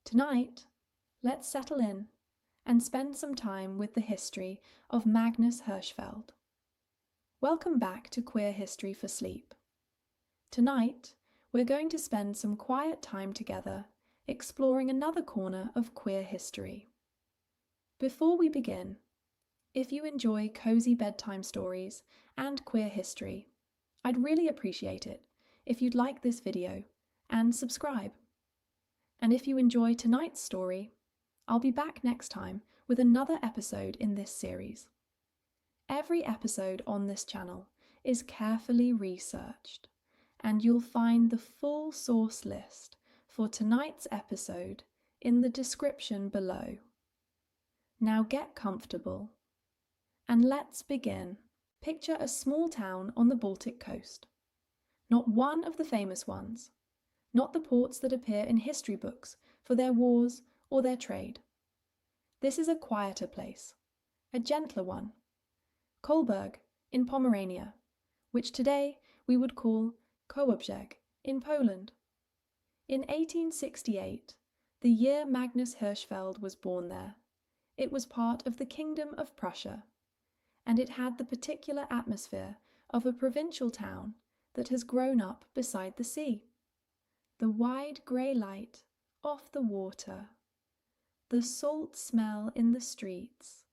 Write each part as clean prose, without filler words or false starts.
Tonight, let's settle in and spend some time with the history of Magnus Hirschfeld. Welcome back to Queer History for Sleep. Tonight, we're going to spend some quiet time together exploring another corner of queer history. Before we begin, if you enjoy cozy bedtime stories and queer history, I'd really appreciate it if you'd like this video and subscribe. And if you enjoy tonight's story, I'll be back next time with another episode in this series. Every episode on this channel is carefully researched, and you'll find the full source list for tonight's episode in the description below. Now get comfortable, and let's begin. Picture a small town on the Baltic coast. Not one of the famous ones. Not the ports that appear in history books for their wars or their trade. This is a quieter place, a gentler one. Kolberg in Pomerania, which today we would call Kołobrzeg in Poland. In 1868, the year Magnus Hirschfeld was born there, it was part of the Kingdom of Prussia, and it had the particular atmosphere of a provincial town that has grown up beside the sea. The wide grey light off the water, the salt smell in the streets,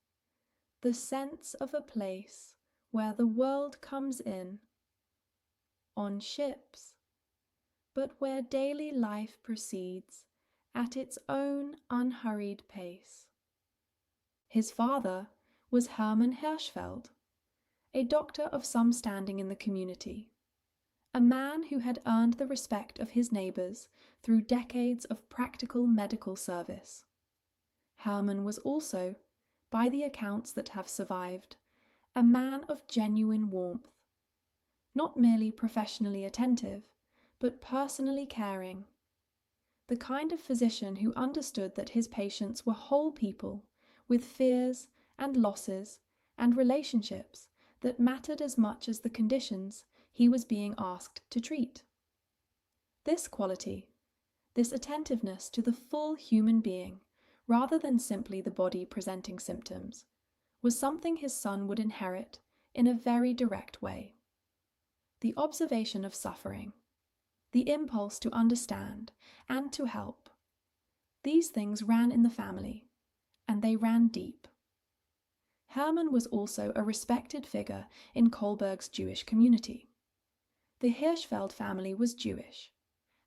the sense of a place where the world comes in, on ships, but where daily life proceeds at its own unhurried pace. His father was Hermann Hirschfeld, a doctor of some standing in the community. A man who had earned the respect of his neighbours through decades of practical medical service. Hermann was also, by the accounts that have survived, a man of genuine warmth, not merely professionally attentive, but personally caring, the kind of physician who understood that his patients were whole people with fears and losses and relationships that mattered as much as the conditions he was being asked to treat. This quality, this attentiveness to the full human being, rather than simply the body presenting symptoms, was something his son would inherit in a very direct way. The observation of suffering, the impulse to understand and to help, these things ran in the family, and they ran deep. Hermann was also a respected figure in Kolberg's Jewish community. The Hirschfeld family was Jewish,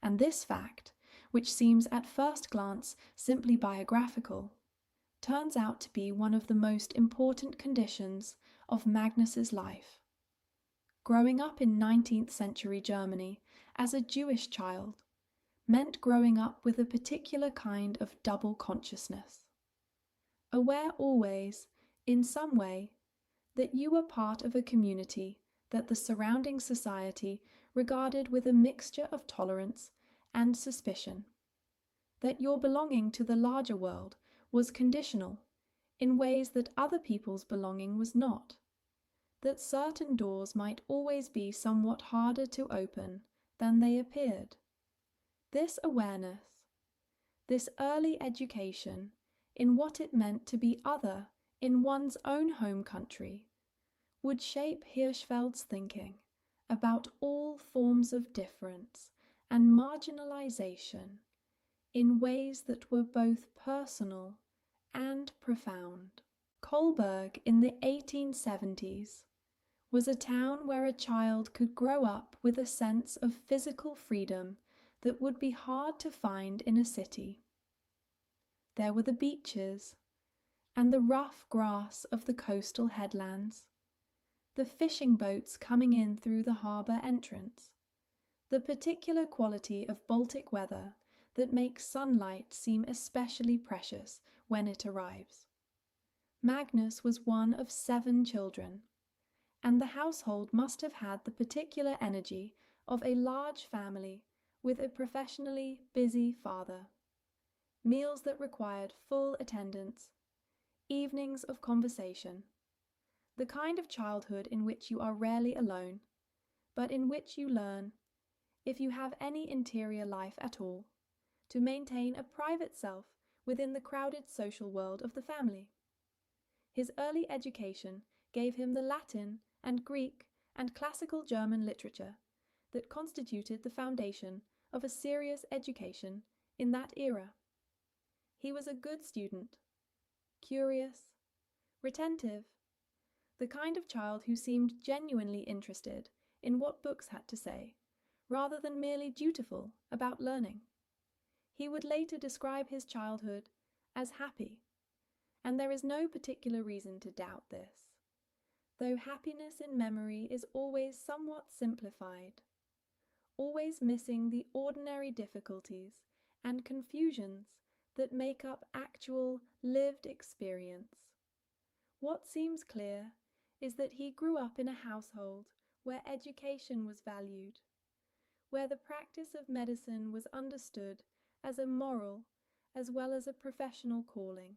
and this fact, which seems at first glance simply biographical, turns out to be one of the most important conditions of Magnus's life. Growing up in 19th century Germany as a Jewish child meant growing up with a particular kind of double consciousness. Aware always, in some way, that you were part of a community that the surrounding society regarded with a mixture of tolerance and suspicion, that your belonging to the larger world was conditional in ways that other people's belonging was not, that certain doors might always be somewhat harder to open than they appeared. This awareness, this early education in what it meant to be other in one's own home country, would shape Hirschfeld's thinking about all forms of difference and marginalization in ways that were both personal and profound. Kolberg in the 1870s was a town where a child could grow up with a sense of physical freedom that would be hard to find in a city. There were the beaches and the rough grass of the coastal headlands, the fishing boats coming in through the harbour entrance, the particular quality of Baltic weather that makes sunlight seem especially precious when it arrives. Magnus was one of 7 children, and the household must have had the particular energy of a large family with a professionally busy father. Meals that required full attendance, evenings of conversation, the kind of childhood in which you are rarely alone, but in which you learn, if you have any interior life at all, to maintain a private self within the crowded social world of the family. His early education gave him the Latin and Greek and classical German literature that constituted the foundation of a serious education in that era. He was a good student, curious, retentive, the kind of child who seemed genuinely interested in what books had to say, rather than merely dutiful about learning. He would later describe his childhood as happy, and there is no particular reason to doubt this, though happiness in memory is always somewhat simplified, always missing the ordinary difficulties and confusions that make up actual lived experience. What seems clear is that he grew up in a household where education was valued, where the practice of medicine was understood as a moral as well as a professional calling,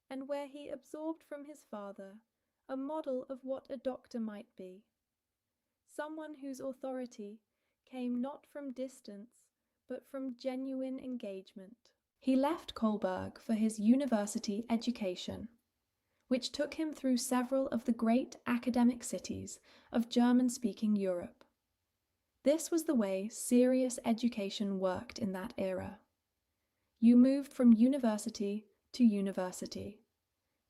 and where he absorbed from his father a model of what a doctor might be, someone whose authority came not from distance but from genuine engagement. He left Kolberg for his university education, which took him through several of the great academic cities of German-speaking Europe. This was the way serious education worked in that era. You moved from university to university,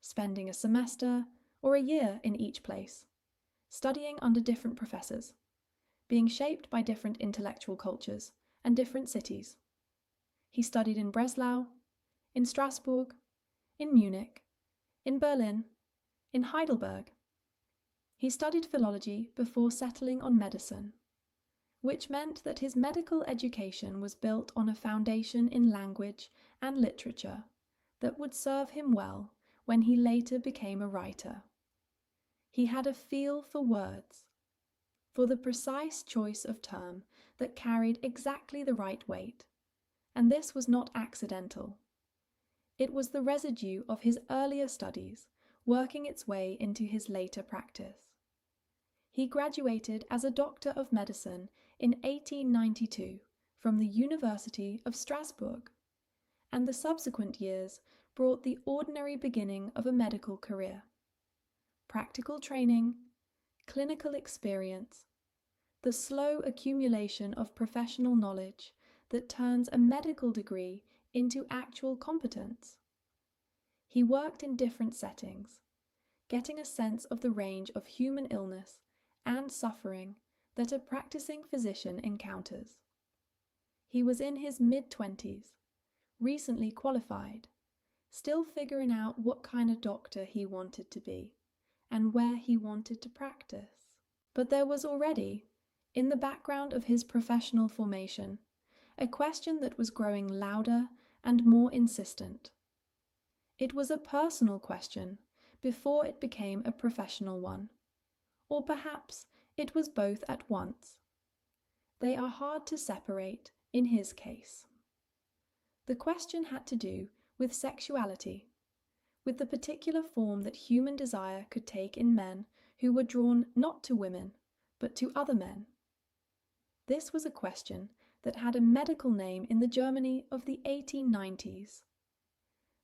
spending a semester or a year in each place, studying under different professors, being shaped by different intellectual cultures and different cities. He studied in Breslau, in Strasbourg, in Munich, in Berlin, in Heidelberg. He studied philology before settling on medicine, which meant that his medical education was built on a foundation in language and literature that would serve him well when he later became a writer. He had a feel for words, for the precise choice of term that carried exactly the right weight, and this was not accidental. It was the residue of his earlier studies working its way into his later practice. He graduated as a doctor of medicine in 1892 from the University of Strasbourg, and the subsequent years brought the ordinary beginning of a medical career. Practical training, clinical experience, the slow accumulation of professional knowledge that turns a medical degree into actual competence. He worked in different settings, getting a sense of the range of human illness and suffering that a practicing physician encounters. He was in his mid-20s, recently qualified, still figuring out what kind of doctor he wanted to be and where he wanted to practice. But there was already, in the background of his professional formation, a question that was growing louder and more insistent. It was a personal question before it became a professional one, or perhaps it was both at once. They are hard to separate in his case. The question had to do with sexuality, with the particular form that human desire could take in men who were drawn not to women, but to other men. This was a question that had a medical name in the Germany of the 1890s.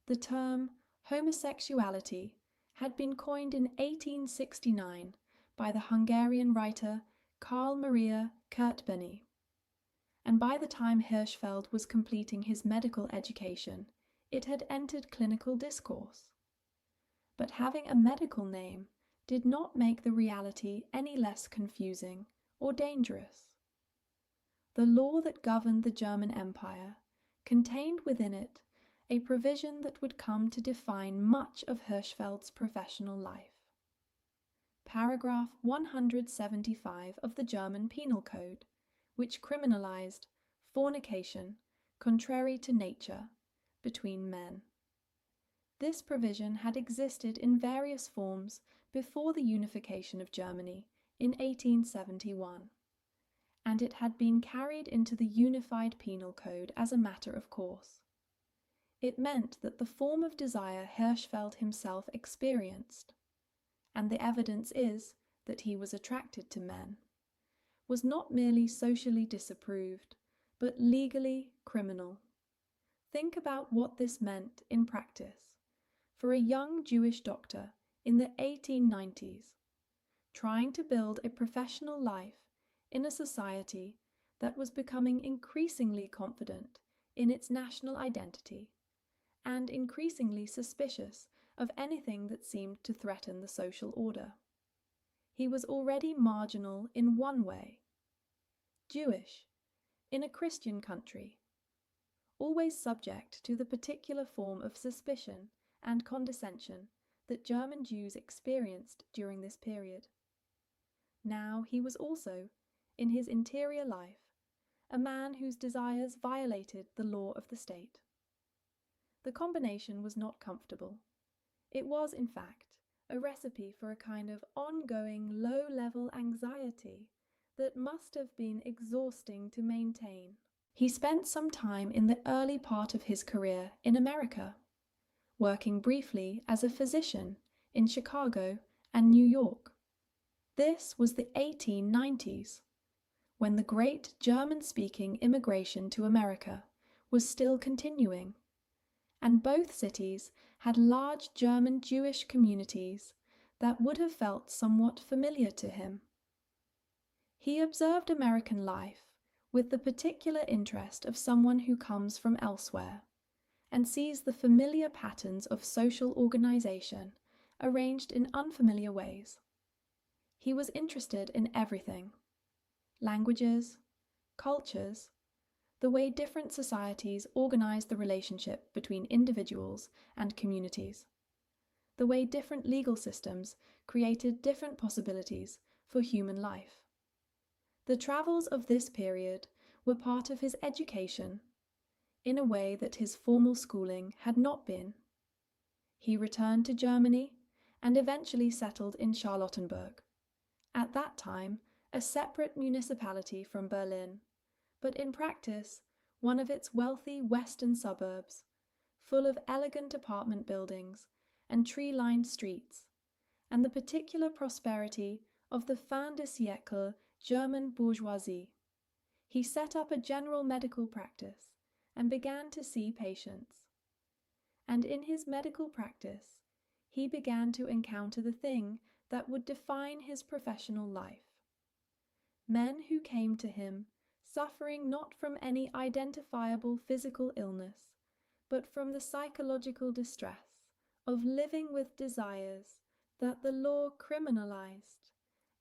The term homosexuality had been coined in 1869 by the Hungarian writer Karl Maria Kertbeny, and by the time Hirschfeld was completing his medical education, it had entered clinical discourse. But having a medical name did not make the reality any less confusing or dangerous. The law that governed the German Empire contained within it a provision that would come to define much of Hirschfeld's professional life. Paragraph 175 of the German Penal Code, which criminalized fornication contrary to nature between men. This provision had existed in various forms before the unification of Germany in 1871, and it had been carried into the unified penal code as a matter of course. It meant that the form of desire Hirschfeld himself experienced, and the evidence is that he was attracted to men, was not merely socially disapproved, but legally criminal. Think about what this meant in practice for a young Jewish doctor in the 1890s, trying to build a professional life in a society that was becoming increasingly confident in its national identity and increasingly suspicious of anything that seemed to threaten the social order. He was already marginal in one way, Jewish, in a Christian country, always subject to the particular form of suspicion and condescension that German Jews experienced during this period. Now he was also, in his interior life, a man whose desires violated the law of the state. The combination was not comfortable. It was, in fact, a recipe for a kind of ongoing low-level anxiety that must have been exhausting to maintain. He spent some time in the early part of his career in America, working briefly as a physician in Chicago and New York. This was the 1890s, when the great German-speaking immigration to America was still continuing, and both cities had large German Jewish communities that would have felt somewhat familiar to him. He observed American life with the particular interest of someone who comes from elsewhere and sees the familiar patterns of social organization arranged in unfamiliar ways. He was interested in everything: languages, cultures, the way different societies organized the relationship between individuals and communities, the way different legal systems created different possibilities for human life. The travels of this period were part of his education, in a way that his formal schooling had not been. He returned to Germany and eventually settled in Charlottenburg, at that time a separate municipality from Berlin, but in practice one of its wealthy western suburbs, full of elegant apartment buildings and tree-lined streets, and the particular prosperity of the fin de siècle German bourgeoisie. He set up a general medical practice and began to see patients. And in his medical practice, he began to encounter the thing that would define his professional life. Men who came to him suffering not from any identifiable physical illness, but from the psychological distress of living with desires that the law criminalized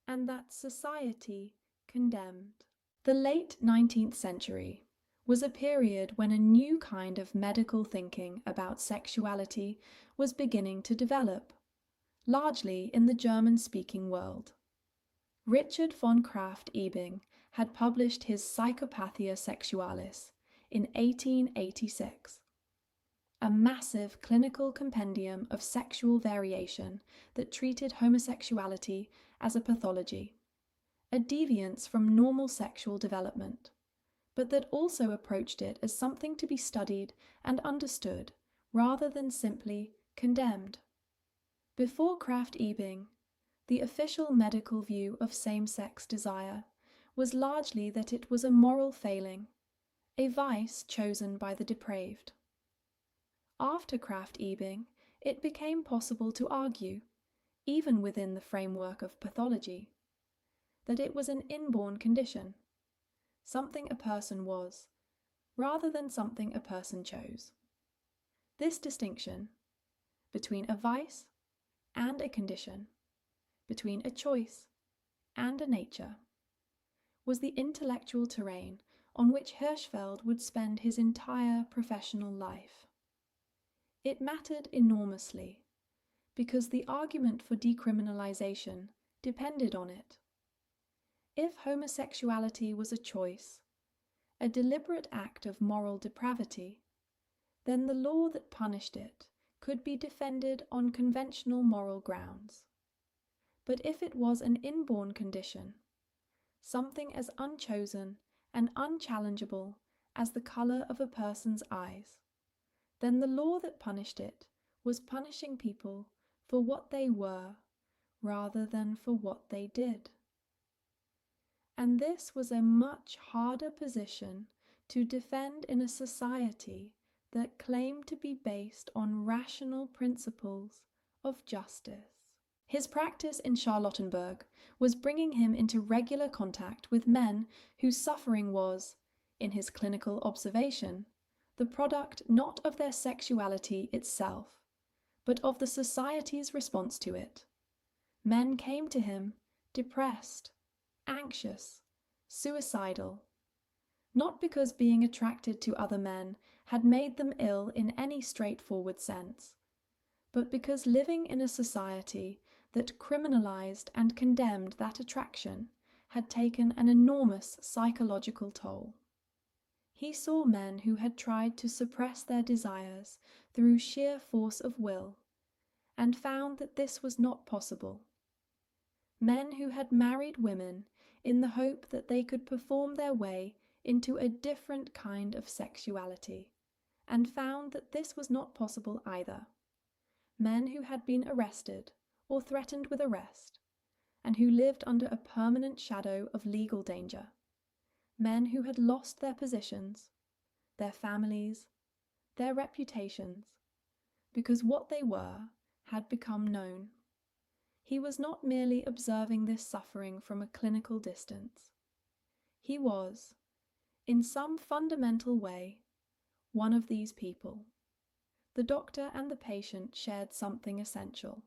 and that society condemned. The late 19th century was a period when a new kind of medical thinking about sexuality was beginning to develop, largely in the German-speaking world. Richard von Krafft-Ebing had published his Psychopathia Sexualis in 1886, a massive clinical compendium of sexual variation that treated homosexuality as a pathology, a deviance from normal sexual development, but that also approached it as something to be studied and understood rather than simply condemned. Before Krafft-Ebing, the official medical view of same-sex desire was largely that it was a moral failing, a vice chosen by the depraved. After Krafft-Ebing, it became possible to argue, even within the framework of pathology, that it was an inborn condition, something a person was, rather than something a person chose. This distinction between a vice and a condition, between a choice and a nature, was the intellectual terrain on which Hirschfeld would spend his entire professional life. It mattered enormously, because the argument for decriminalization depended on it. If homosexuality was a choice, a deliberate act of moral depravity, then the law that punished it could be defended on conventional moral grounds. But if it was an inborn condition, something as unchosen and unchallengeable as the color of a person's eyes, then the law that punished it was punishing people for what they were rather than for what they did. And this was a much harder position to defend in a society that claimed to be based on rational principles of justice. His practice in Charlottenburg was bringing him into regular contact with men whose suffering was, in his clinical observation, the product not of their sexuality itself, but of the society's response to it. Men came to him depressed, anxious, suicidal, not because being attracted to other men had made them ill in any straightforward sense, but because living in a society that criminalized and condemned that attraction had taken an enormous psychological toll. He saw men who had tried to suppress their desires through sheer force of will, and found that this was not possible. Men who had married women in the hope that they could perform their way into a different kind of sexuality, and found that this was not possible either. Men who had been arrested or threatened with arrest, and who lived under a permanent shadow of legal danger. Men who had lost their positions, their families, their reputations, because what they were had become known. He was not merely observing this suffering from a clinical distance. He was, in some fundamental way, one of these people. The doctor and the patient shared something essential,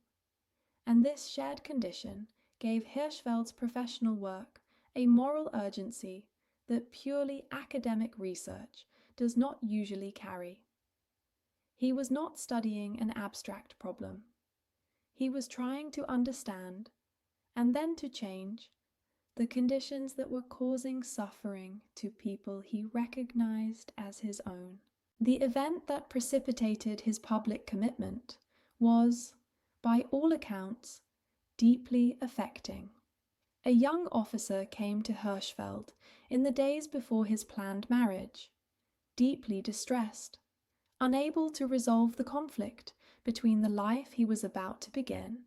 and this shared condition gave Hirschfeld's professional work a moral urgency that purely academic research does not usually carry. He was not studying an abstract problem. He was trying to understand, and then to change, the conditions that were causing suffering to people he recognized as his own. The event that precipitated his public commitment was, by all accounts, deeply affecting. A young officer came to Hirschfeld in the days before his planned marriage, deeply distressed, unable to resolve the conflict between the life he was about to begin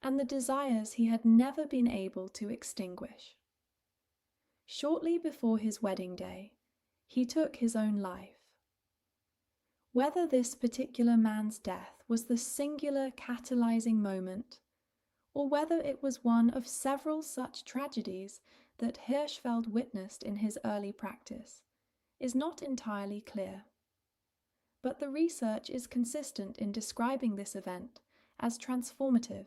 and the desires he had never been able to extinguish. Shortly before his wedding day, he took his own life. Whether this particular man's death was the singular catalyzing moment, or whether it was one of several such tragedies that Hirschfeld witnessed in his early practice, is not entirely clear. But the research is consistent in describing this event as transformative,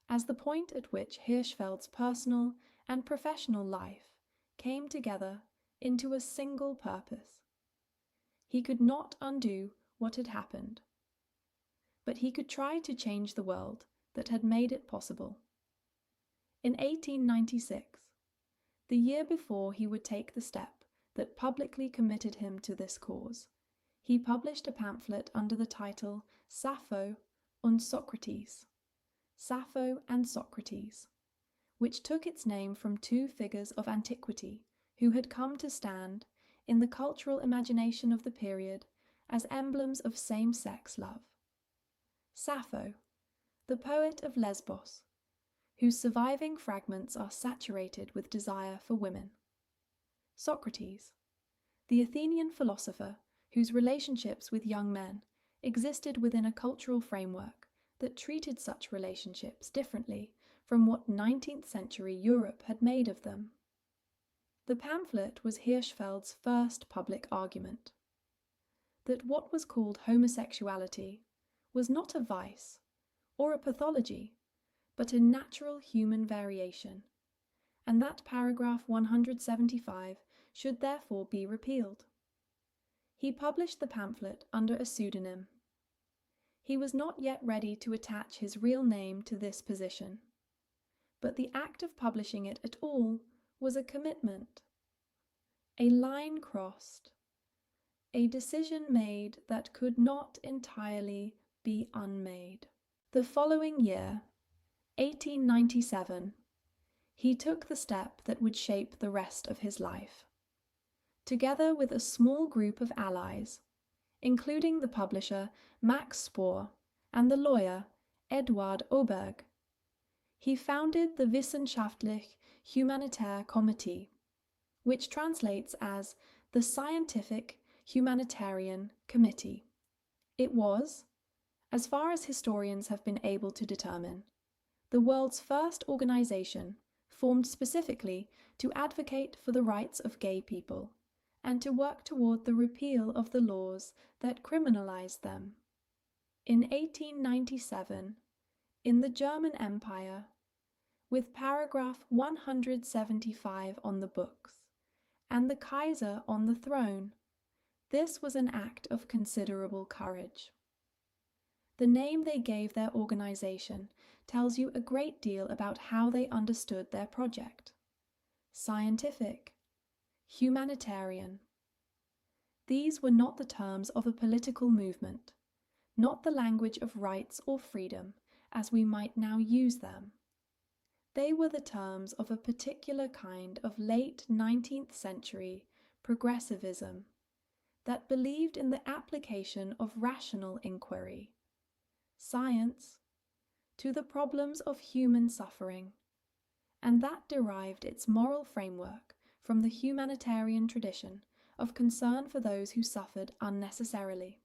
as the point at which Hirschfeld's personal and professional life came together into a single purpose. He could not undo what had happened, but he could try to change the world that had made it possible. In 1896, the year before he would take the step that publicly committed him to this cause, he published a pamphlet under the title Sappho und Socrates, Sappho and Socrates, which took its name from two figures of antiquity who had come to stand, in the cultural imagination of the period, as emblems of same-sex love. Sappho, the poet of Lesbos, whose surviving fragments are saturated with desire for women. Socrates, the Athenian philosopher whose relationships with young men existed within a cultural framework that treated such relationships differently from what 19th century Europe had made of them. The pamphlet was Hirschfeld's first public argument, that what was called homosexuality was not a vice or a pathology, but a natural human variation, and that paragraph 175 should therefore be repealed. He published the pamphlet under a pseudonym. He was not yet ready to attach his real name to this position, but the act of publishing it at all was a commitment, a line crossed, a decision made that could not entirely be unmade. The following year, 1897, he took the step that would shape the rest of his life. Together with a small group of allies, including the publisher Max Spohr and the lawyer Eduard Oberg, he founded the Wissenschaftlich Humanitär Komitee, which translates as the Scientific Humanitarian Committee. It was, as far as historians have been able to determine, the world's first organization formed specifically to advocate for the rights of gay people and to work toward the repeal of the laws that criminalized them. In 1897, in the German Empire, with paragraph 175 on the books and the Kaiser on the throne, this was an act of considerable courage. The name they gave their organization tells you a great deal about how they understood their project. Scientific, humanitarian. These were not the terms of a political movement, not the language of rights or freedom as we might now use them. They were the terms of a particular kind of late 19th century progressivism that believed in the application of rational inquiry, science, to the problems of human suffering, and that derived its moral framework from the humanitarian tradition of concern for those who suffered unnecessarily.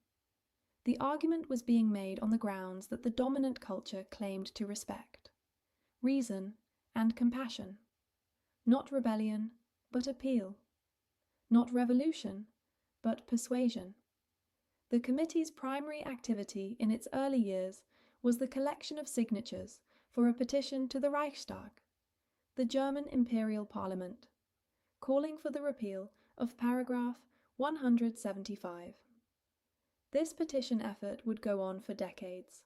The argument was being made on the grounds that the dominant culture claimed to respect reason and compassion, not rebellion, but appeal, not revolution, but persuasion. The committee's primary activity in its early years was the collection of signatures for a petition to the Reichstag, the German Imperial Parliament, calling for the repeal of paragraph 175. This petition effort would go on for decades,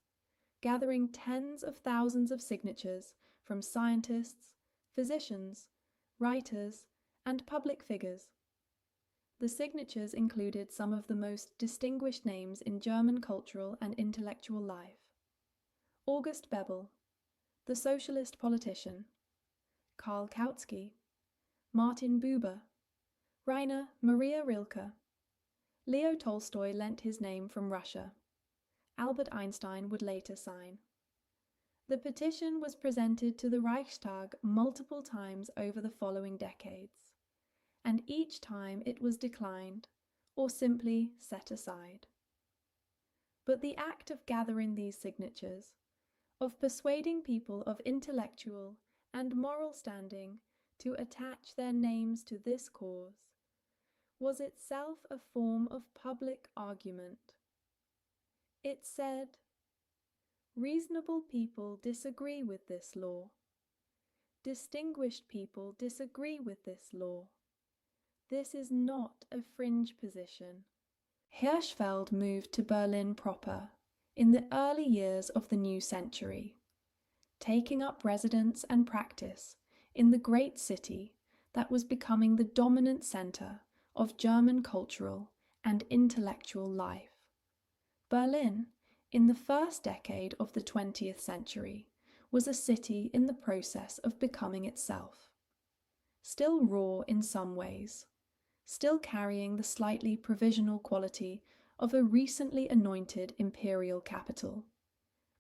gathering tens of thousands of signatures from scientists, physicians, writers, and public figures. The signatures included some of the most distinguished names in German cultural and intellectual life. August Bebel, the socialist politician, Karl Kautsky, Martin Buber, Rainer Maria Rilke. Leo Tolstoy lent his name from Russia. Albert Einstein would later sign. The petition was presented to the Reichstag multiple times over the following decades, and each time it was declined or simply set aside. But the act of gathering these signatures, of persuading people of intellectual and moral standing to attach their names to this cause, was itself a form of public argument. It said, reasonable people disagree with this law. Distinguished people disagree with this law. This is not a fringe position. Hirschfeld moved to Berlin proper in the early years of the new century, taking up residence and practice in the great city that was becoming the dominant center of German cultural and intellectual life. Berlin, in the first decade of the 20th century, was a city in the process of becoming itself. Still raw in some ways, still carrying the slightly provisional quality of a recently anointed imperial capital,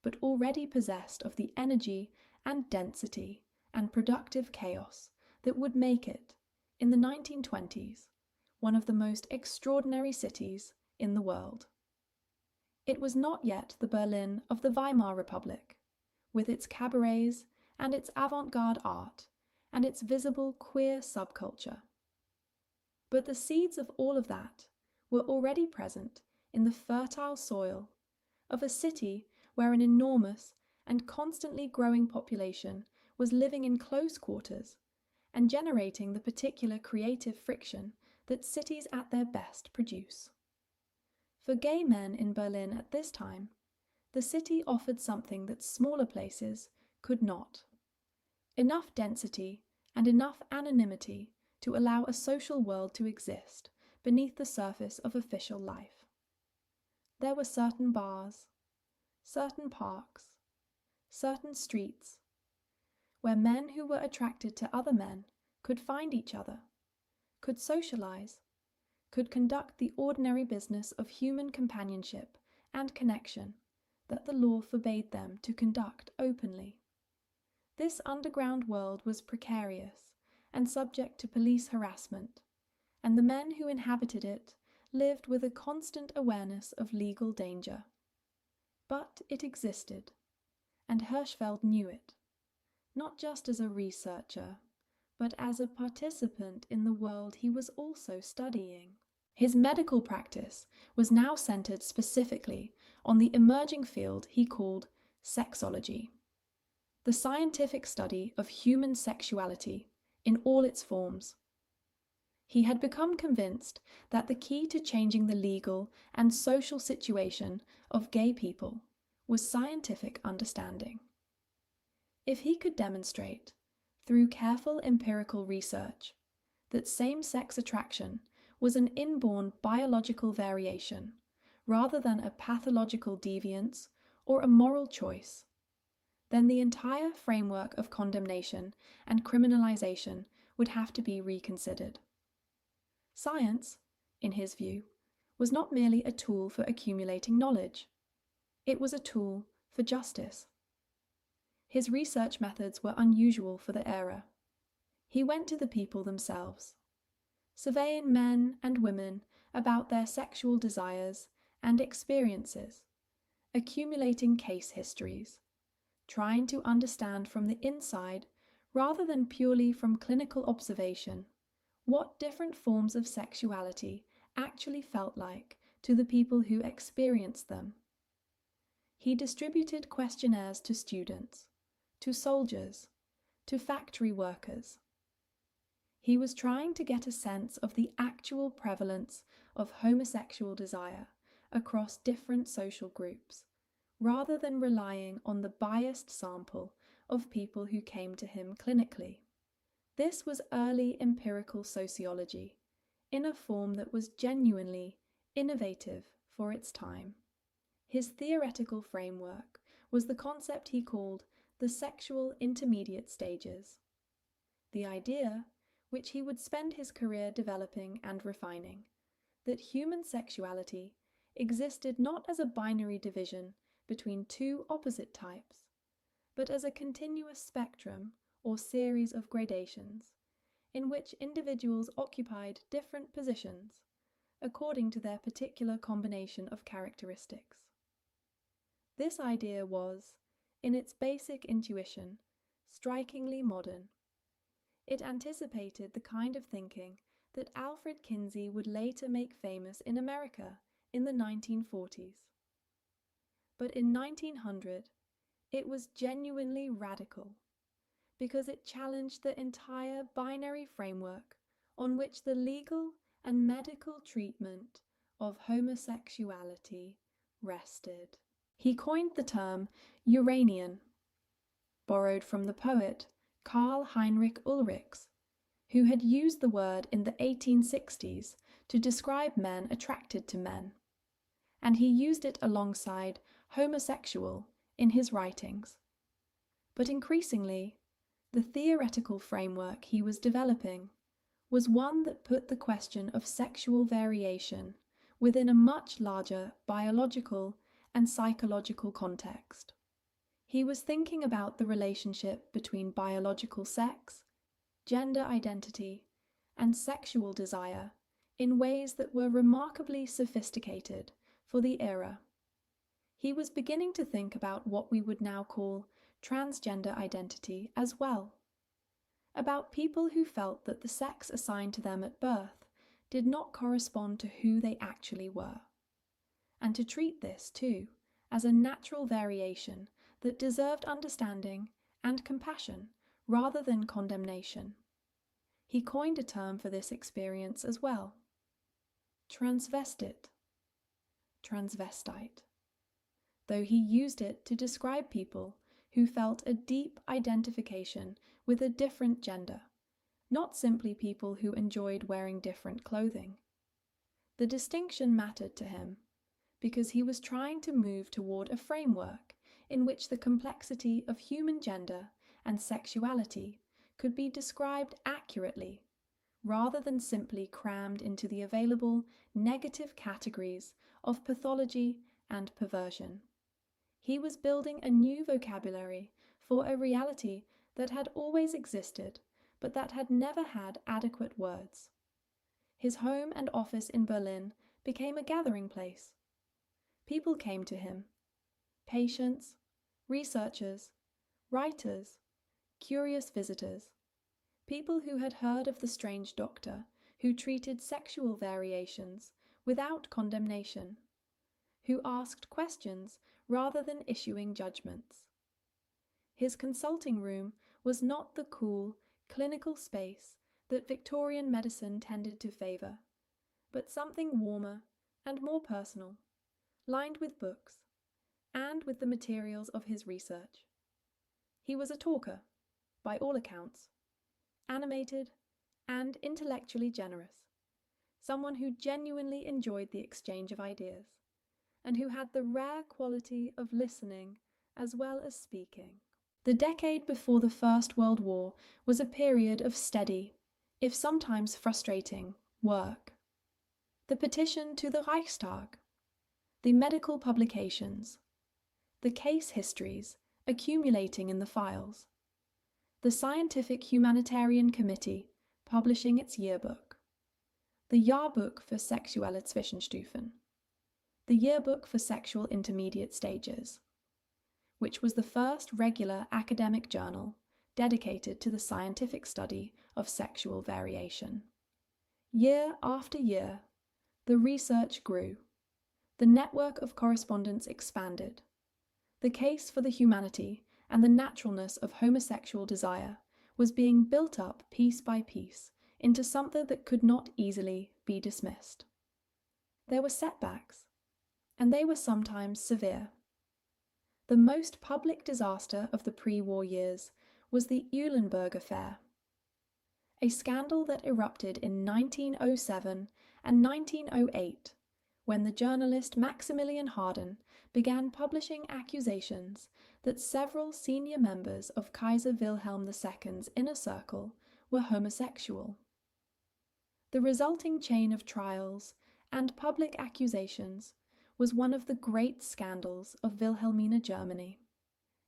but already possessed of the energy and density and productive chaos that would make it, in the 1920s, one of the most extraordinary cities in the world. It was not yet the Berlin of the Weimar Republic, with its cabarets and its avant-garde art and its visible queer subculture. But the seeds of all of that were already present in the fertile soil of a city where an enormous and constantly growing population was living in close quarters and generating the particular creative friction that cities at their best produce. For gay men in Berlin at this time, the city offered something that smaller places could not. Enough density and enough anonymity to allow a social world to exist beneath the surface of official life. There were certain bars, certain parks, certain streets, where men who were attracted to other men could find each other, could socialize, could conduct the ordinary business of human companionship and connection that the law forbade them to conduct openly. This underground world was precarious and subject to police harassment, and the men who inhabited it lived with a constant awareness of legal danger. But it existed, and Hirschfeld knew it, not just as a researcher, but as a participant in the world he was also studying. His medical practice was now centered specifically on the emerging field he called sexology, the scientific study of human sexuality in all its forms. He had become convinced that the key to changing the legal and social situation of gay people was scientific understanding. If he could demonstrate, through careful empirical research, that same-sex attraction was an inborn biological variation rather than a pathological deviance or a moral choice, then the entire framework of condemnation and criminalization would have to be reconsidered. Science, in his view, was not merely a tool for accumulating knowledge. It was a tool for justice. His research methods were unusual for the era. He went to the people themselves, surveying men and women about their sexual desires and experiences, accumulating case histories, trying to understand from the inside rather than purely from clinical observation what different forms of sexuality actually felt like to the people who experienced them. He distributed questionnaires to students, to soldiers, to factory workers. He was trying to get a sense of the actual prevalence of homosexual desire across different social groups, rather than relying on the biased sample of people who came to him clinically. This was early empirical sociology, in a form that was genuinely innovative for its time. His theoretical framework was the concept he called the sexual intermediate stages. The idea, which he would spend his career developing and refining, that human sexuality existed not as a binary division between two opposite types, but as a continuous spectrum or series of gradations, in which individuals occupied different positions according to their particular combination of characteristics. This idea was, in its basic intuition, strikingly modern. It anticipated the kind of thinking that Alfred Kinsey would later make famous in America in the 1940s. But in 1900, it was genuinely radical, because it challenged the entire binary framework on which the legal and medical treatment of homosexuality rested. He coined the term Uranian, borrowed from the poet Karl Heinrich Ulrichs, who had used the word in the 1860s to describe men attracted to men, and he used it alongside homosexual in his writings. But increasingly, the theoretical framework he was developing was one that put the question of sexual variation within a much larger biological and psychological context. He was thinking about the relationship between biological sex, gender identity, and sexual desire in ways that were remarkably sophisticated for the era. He was beginning to think about what we would now call transgender identity as well, about people who felt that the sex assigned to them at birth did not correspond to who they actually were, and to treat this, too, as a natural variation that deserved understanding and compassion rather than condemnation. He coined a term for this experience as well: transvestite, transvestite, though he used it to describe people who felt a deep identification with a different gender, not simply people who enjoyed wearing different clothing. The distinction mattered to him because he was trying to move toward a framework in which the complexity of human gender and sexuality could be described accurately, rather than simply crammed into the available negative categories of pathology and perversion. He was building a new vocabulary for a reality that had always existed, but that had never had adequate words. His home and office in Berlin became a gathering place. People came to him: patients, researchers, writers, curious visitors, people who had heard of the strange doctor who treated sexual variations without condemnation, who asked questions rather than issuing judgments. His consulting room was not the cool, clinical space that Victorian medicine tended to favour, but something warmer and more personal, lined with books and with the materials of his research. He was a talker, by all accounts, animated and intellectually generous, someone who genuinely enjoyed the exchange of ideas, and who had the rare quality of listening as well as speaking. The decade before the First World War was a period of steady, if sometimes frustrating, work. The petition to the Reichstag, the medical publications, the case histories accumulating in the files, the Scientific Humanitarian Committee publishing its yearbook, the Jahrbuch für sexuelle Zwischenstufen, the Yearbook for Sexual Intermediate Stages, which was the first regular academic journal dedicated to the scientific study of sexual variation. Year after year, the research grew, the network of correspondence expanded, the case for the humanity and the naturalness of homosexual desire was being built up piece by piece into something that could not easily be dismissed. There were setbacks, and they were sometimes severe. The most public disaster of the pre-war years was the Eulenburg affair, a scandal that erupted in 1907 and 1908 when the journalist Maximilian Harden began publishing accusations that several senior members of Kaiser Wilhelm II's inner circle were homosexual. The resulting chain of trials and public accusations was one of the great scandals of Wilhelmina Germany,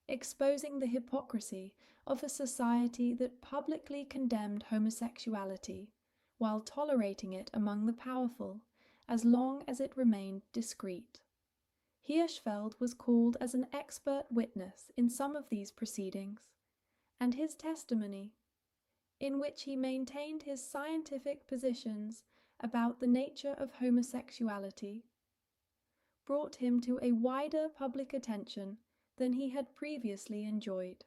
exposing the hypocrisy of a society that publicly condemned homosexuality while tolerating it among the powerful as long as it remained discreet. Hirschfeld was called as an expert witness in some of these proceedings, and his testimony, in which he maintained his scientific positions about the nature of homosexuality, brought him to a wider public attention than he had previously enjoyed.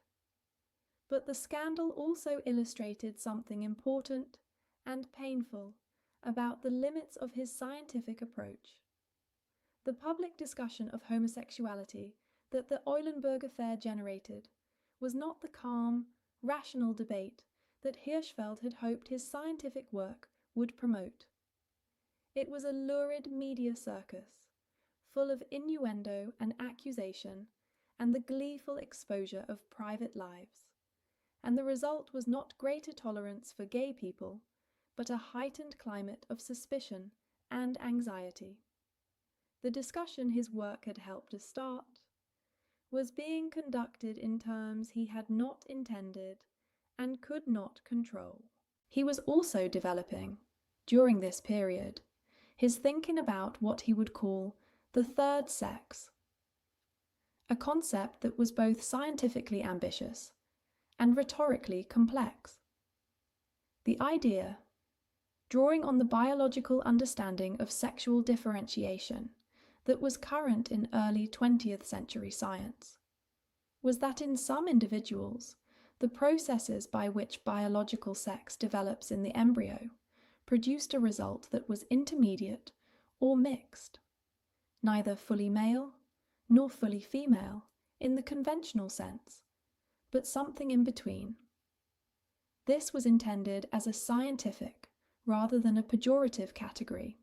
But the scandal also illustrated something important and painful about the limits of his scientific approach. The public discussion of homosexuality that the Eulenburg affair generated was not the calm, rational debate that Hirschfeld had hoped his scientific work would promote. It was a lurid media circus, full of innuendo and accusation and the gleeful exposure of private lives, and the result was not greater tolerance for gay people, but a heightened climate of suspicion and anxiety. The discussion his work had helped to start was being conducted in terms he had not intended and could not control. He was also developing, during this period, his thinking about what he would call the third sex, a concept that was both scientifically ambitious and rhetorically complex. The idea, drawing on the biological understanding of sexual differentiation that was current in early 20th century science, was that in some individuals, the processes by which biological sex develops in the embryo produced a result that was intermediate or mixed, neither fully male nor fully female in the conventional sense, but something in between. This was intended as a scientific rather than a pejorative category,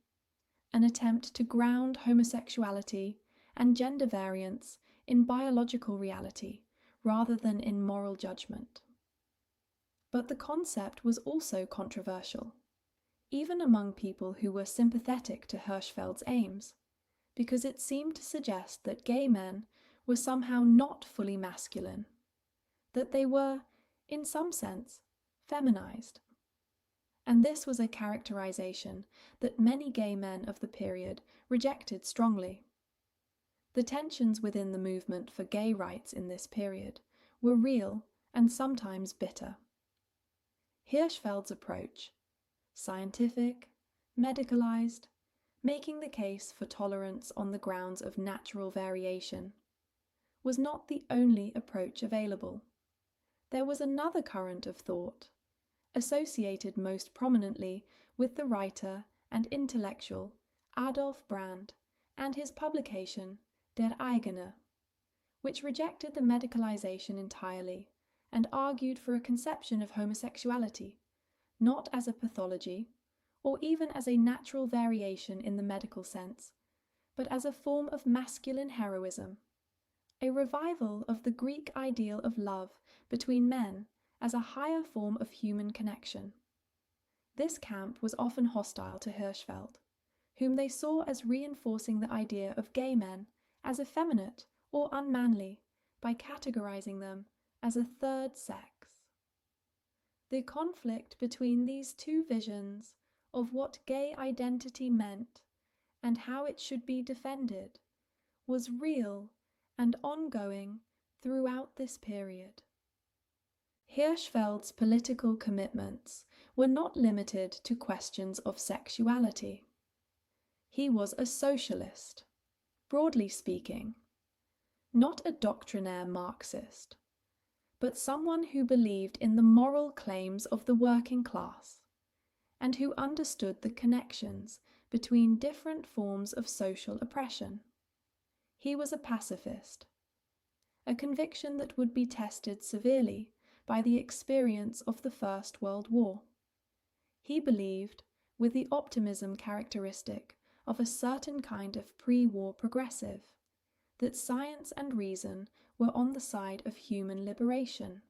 an attempt to ground homosexuality and gender variance in biological reality rather than in moral judgment. But the concept was also controversial, even among people who were sympathetic to Hirschfeld's aims, because it seemed to suggest that gay men were somehow not fully masculine, that they were, in some sense, feminized. and this was a characterization that many gay men of the period rejected strongly. The tensions within the movement for gay rights in this period were real and sometimes bitter. Hirschfeld's approach, scientific, medicalized, making the case for tolerance on the grounds of natural variation, was not the only approach available. There was another current of thought, associated most prominently with the writer and intellectual Adolf Brand and his publication Der Eigene, which rejected the medicalization entirely and argued for a conception of homosexuality, not as a pathology, or even as a natural variation in the medical sense, but as a form of masculine heroism, a revival of the Greek ideal of love between men as a higher form of human connection. This camp was often hostile to Hirschfeld, whom they saw as reinforcing the idea of gay men as effeminate or unmanly by categorizing them as a third sex. The conflict between these two visions of what gay identity meant and how it should be defended was real and ongoing throughout this period. Hirschfeld's political commitments were not limited to questions of sexuality. He was a socialist, broadly speaking, not a doctrinaire Marxist, but someone who believed in the moral claims of the working class and who understood the connections between different forms of social oppression. He was a pacifist, a conviction that would be tested severely by the experience of the First World War. He believed, with the optimism characteristic of a certain kind of pre-war progressive, that science and reason were on the side of human liberation,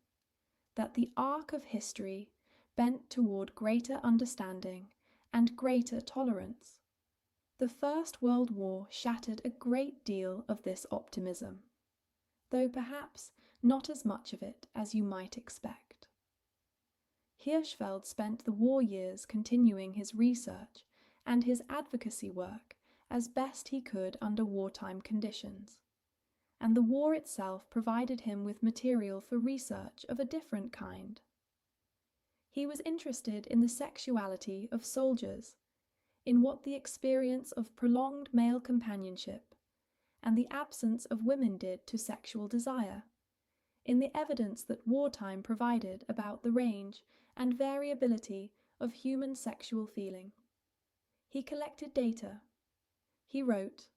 that the arc of history bent toward greater understanding and greater tolerance. The First World War shattered a great deal of this optimism, though perhaps not as much of it as you might expect. Hirschfeld spent the war years continuing his research and his advocacy work as best he could under wartime conditions, and the war itself provided him with material for research of a different kind. He was interested in the sexuality of soldiers, in what the experience of prolonged male companionship and the absence of women did to sexual desire, in the evidence that wartime provided about the range and variability of human sexual feeling. He collected data. He wrote.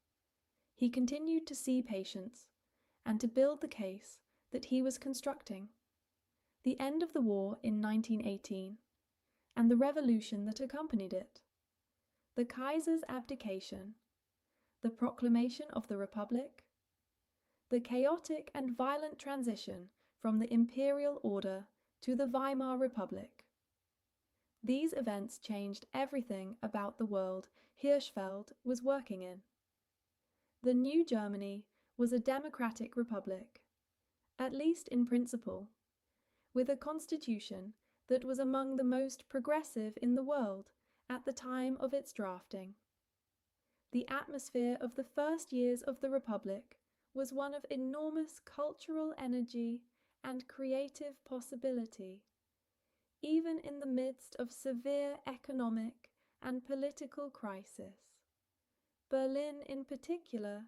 He continued to see patients and to build the case that he was constructing. The end of the war in 1918 and the revolution that accompanied it, the Kaiser's abdication, the proclamation of the Republic, the chaotic and violent transition from the imperial order to the Weimar Republic. These events changed everything about the world Hirschfeld was working in. The new Germany was a democratic republic, at least in principle, with a constitution that was among the most progressive in the world at the time of its drafting. The atmosphere of the first years of the Republic was one of enormous cultural energy and creative possibility, even in the midst of severe economic and political crisis. Berlin, in particular,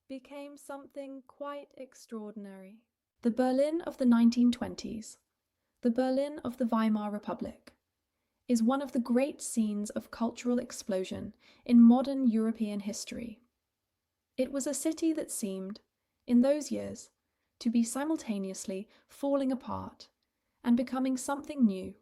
became something quite extraordinary. The Berlin of the 1920s, the Berlin of the Weimar Republic, is one of the great scenes of cultural explosion in modern European history. It was a city that seemed, in those years, to be simultaneously falling apart and becoming something new,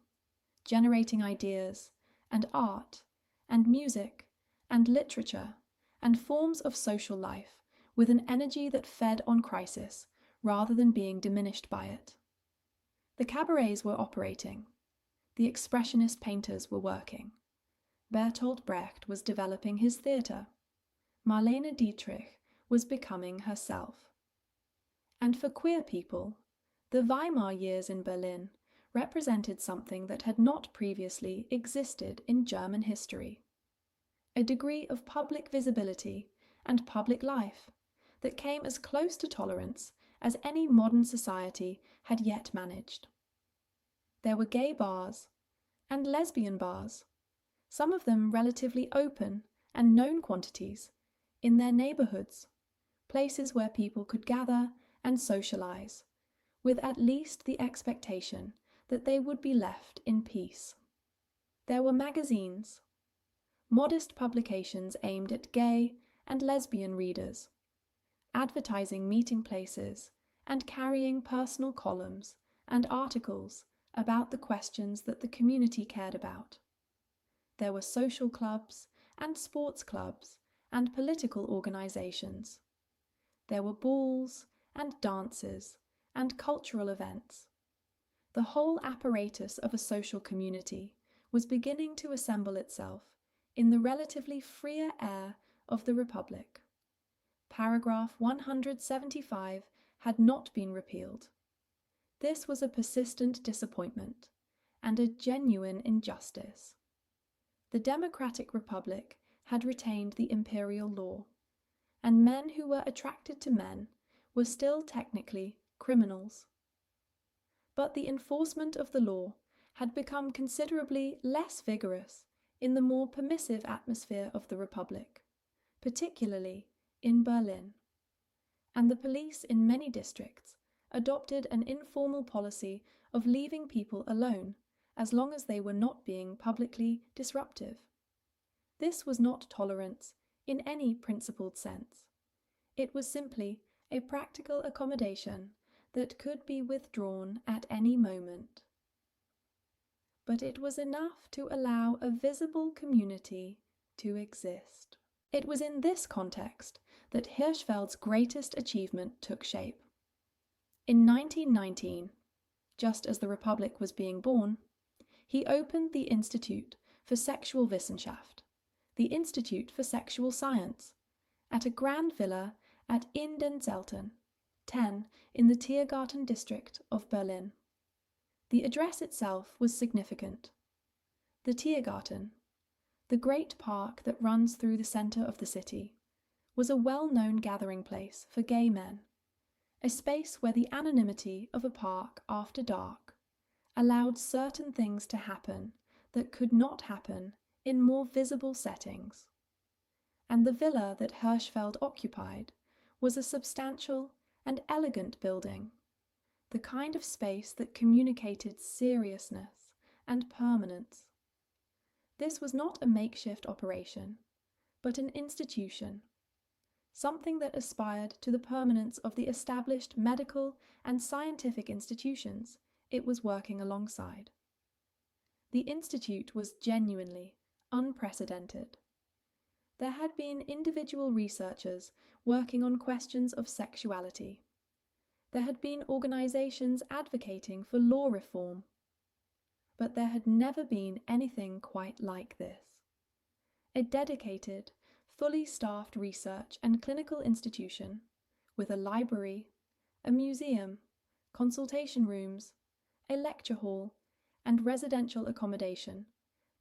generating ideas and art and music and literature and forms of social life with an energy that fed on crisis rather than being diminished by it. The cabarets were operating. The expressionist painters were working. Bertolt Brecht was developing his theatre. Marlene Dietrich was becoming herself. And for queer people, the Weimar years in Berlin represented something that had not previously existed in German history. A degree of public visibility and public life that came as close to tolerance as any modern society had yet managed. There were gay bars and lesbian bars, some of them relatively open and known quantities, in their neighbourhoods, places where people could gather and socialise, with at least the expectation that they would be left in peace. There were magazines, modest publications aimed at gay and lesbian readers, advertising meeting places and carrying personal columns and articles about the questions that the community cared about. There were social clubs and sports clubs and political organisations. There were balls and dances and cultural events. The whole apparatus of a social community was beginning to assemble itself in the relatively freer air of the Republic. Paragraph 175 had not been repealed. This was a persistent disappointment and a genuine injustice. The Democratic Republic had retained the imperial law, and men who were attracted to men were still technically criminals. But the enforcement of the law had become considerably less vigorous in the more permissive atmosphere of the Republic, particularly in Berlin, and the police in many districts adopted an informal policy of leaving people alone as long as they were not being publicly disruptive. This was not tolerance in any principled sense. It was simply a practical accommodation that could be withdrawn at any moment. But it was enough to allow a visible community to exist. It was in this context that Hirschfeld's greatest achievement took shape. In 1919, just as the Republic was being born, he opened the Institute for Sexual Wissenschaft, the Institute for Sexual Science, at a grand villa at In den Zelten, 10 in the Tiergarten district of Berlin. The address itself was significant. The Tiergarten, the great park that runs through the centre of the city, was a well-known gathering place for gay men, a space where the anonymity of a park after dark allowed certain things to happen that could not happen in more visible settings. And the villa that Hirschfeld occupied was a substantial and elegant building, the kind of space that communicated seriousness and permanence. This was not a makeshift operation, but an institution, something that aspired to the permanence of the established medical and scientific institutions it was working alongside. The institute was genuinely unprecedented. There had been individual researchers working on questions of sexuality. There had been organizations advocating for law reform. But there had never been anything quite like this. A dedicated, fully staffed research and clinical institution with a library, a museum, consultation rooms, a lecture hall, and residential accommodation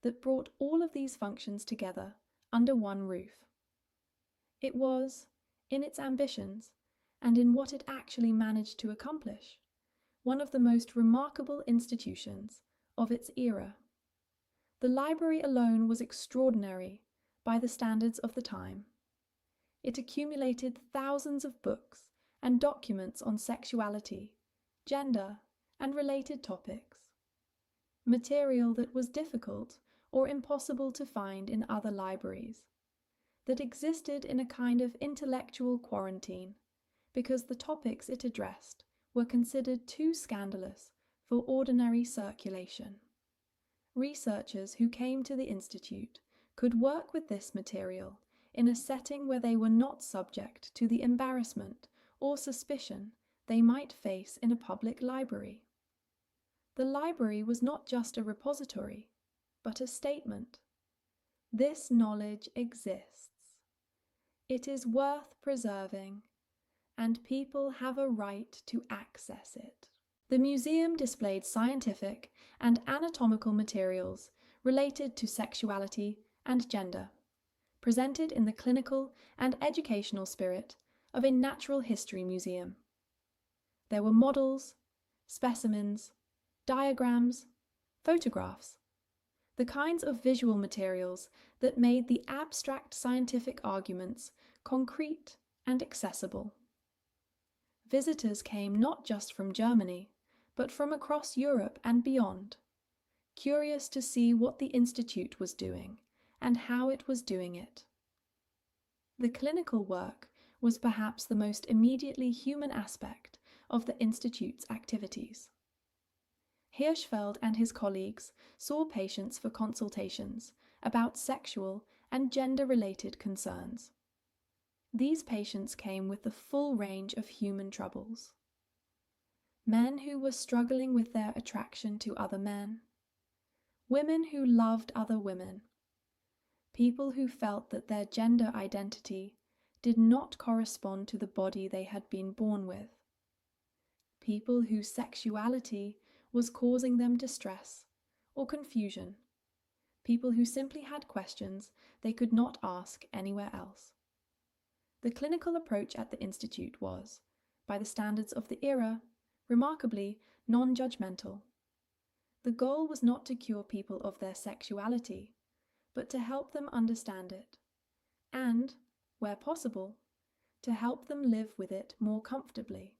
that brought all of these functions together under one roof. It was, in its ambitions and in what it actually managed to accomplish, one of the most remarkable institutions of its era. The library alone was extraordinary by the standards of the time. It accumulated thousands of books and documents on sexuality, gender, and related topics, material that was difficult or impossible to find in other libraries, that existed in a kind of intellectual quarantine because the topics it addressed were considered too scandalous for ordinary circulation. Researchers who came to the Institute could work with this material in a setting where they were not subject to the embarrassment or suspicion they might face in a public library. The library was not just a repository, but a statement. This knowledge exists. It is worth preserving, and people have a right to access it. The museum displayed scientific and anatomical materials related to sexuality and gender, presented in the clinical and educational spirit of a natural history museum. There were models, specimens, diagrams, photographs, the kinds of visual materials that made the abstract scientific arguments concrete and accessible. Visitors came not just from Germany, but from across Europe and beyond, curious to see what the Institute was doing and how it was doing it. The clinical work was perhaps the most immediately human aspect of the Institute's activities. Hirschfeld and his colleagues saw patients for consultations about sexual and gender-related concerns. These patients came with the full range of human troubles. Men who were struggling with their attraction to other men, women who loved other women, people who felt that their gender identity did not correspond to the body they had been born with, people whose sexuality was causing them distress or confusion, people who simply had questions they could not ask anywhere else. The clinical approach at the Institute was, by the standards of the era, remarkably non-judgmental. The goal was not to cure people of their sexuality, but to help them understand it, and, where possible, to help them live with it more comfortably.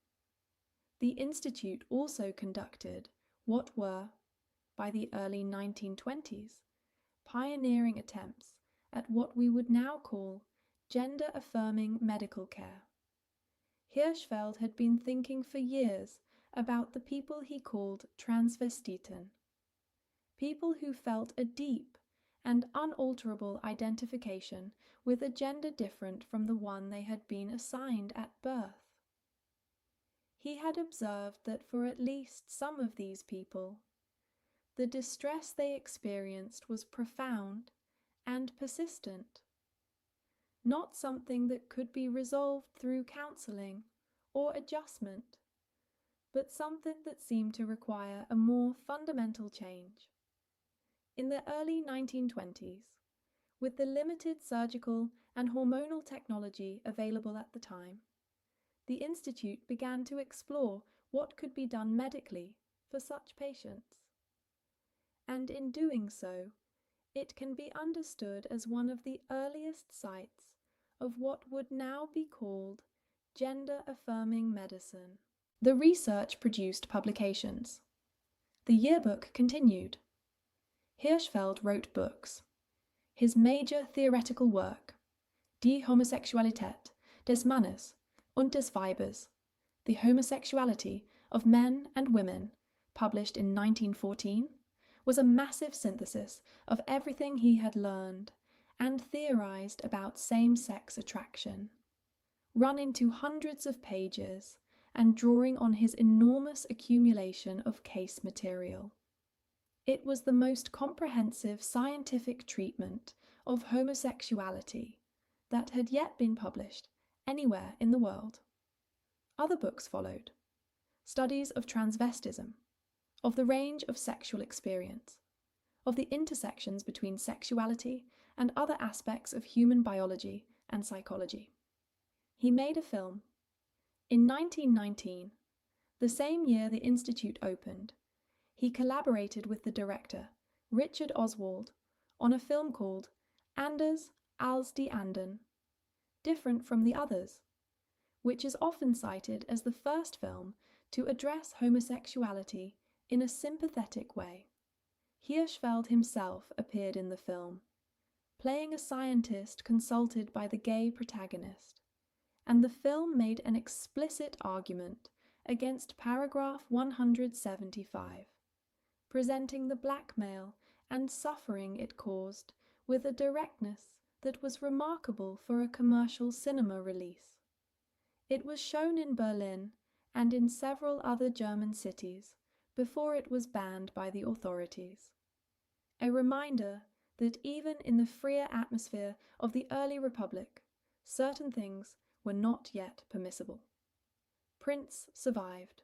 The Institute also conducted what were, by the early 1920s, pioneering attempts at what we would now call gender-affirming medical care. Hirschfeld had been thinking for years about the people he called transvestiten, people who felt a deep and unalterable identification with a gender different from the one they had been assigned at birth. He had observed that for at least some of these people, the distress they experienced was profound and persistent, not something that could be resolved through counseling or adjustment, but something that seemed to require a more fundamental change. In the early 1920s, with the limited surgical and hormonal technology available at the time, the Institute began to explore what could be done medically for such patients. And in doing so, it can be understood as one of the earliest sites of what would now be called gender-affirming medicine. The research produced publications. The yearbook continued. Hirschfeld wrote books. His major theoretical work, Die Homosexualität des Mannes und des Weibers, The Homosexuality of Men and Women, published in 1914, was a massive synthesis of everything he had learned and theorized about same-sex attraction, run into hundreds of pages and drawing on his enormous accumulation of case material. It was the most comprehensive scientific treatment of homosexuality that had yet been published anywhere in the world. Other books followed, studies of transvestism, of the range of sexual experience, of the intersections between sexuality and other aspects of human biology and psychology. He made a film. In 1919, the same year the Institute opened, he collaborated with the director, Richard Oswald, on a film called Anders als die Anden, different from the others, which is often cited as the first film to address homosexuality in a sympathetic way. Hirschfeld himself appeared in the film, playing a scientist consulted by the gay protagonist, and the film made an explicit argument against paragraph 175, presenting the blackmail and suffering it caused with a directness that was remarkable for a commercial cinema release. It was shown in Berlin and in several other German cities before it was banned by the authorities. A reminder that even in the freer atmosphere of the early Republic, certain things were not yet permissible. Prince survived.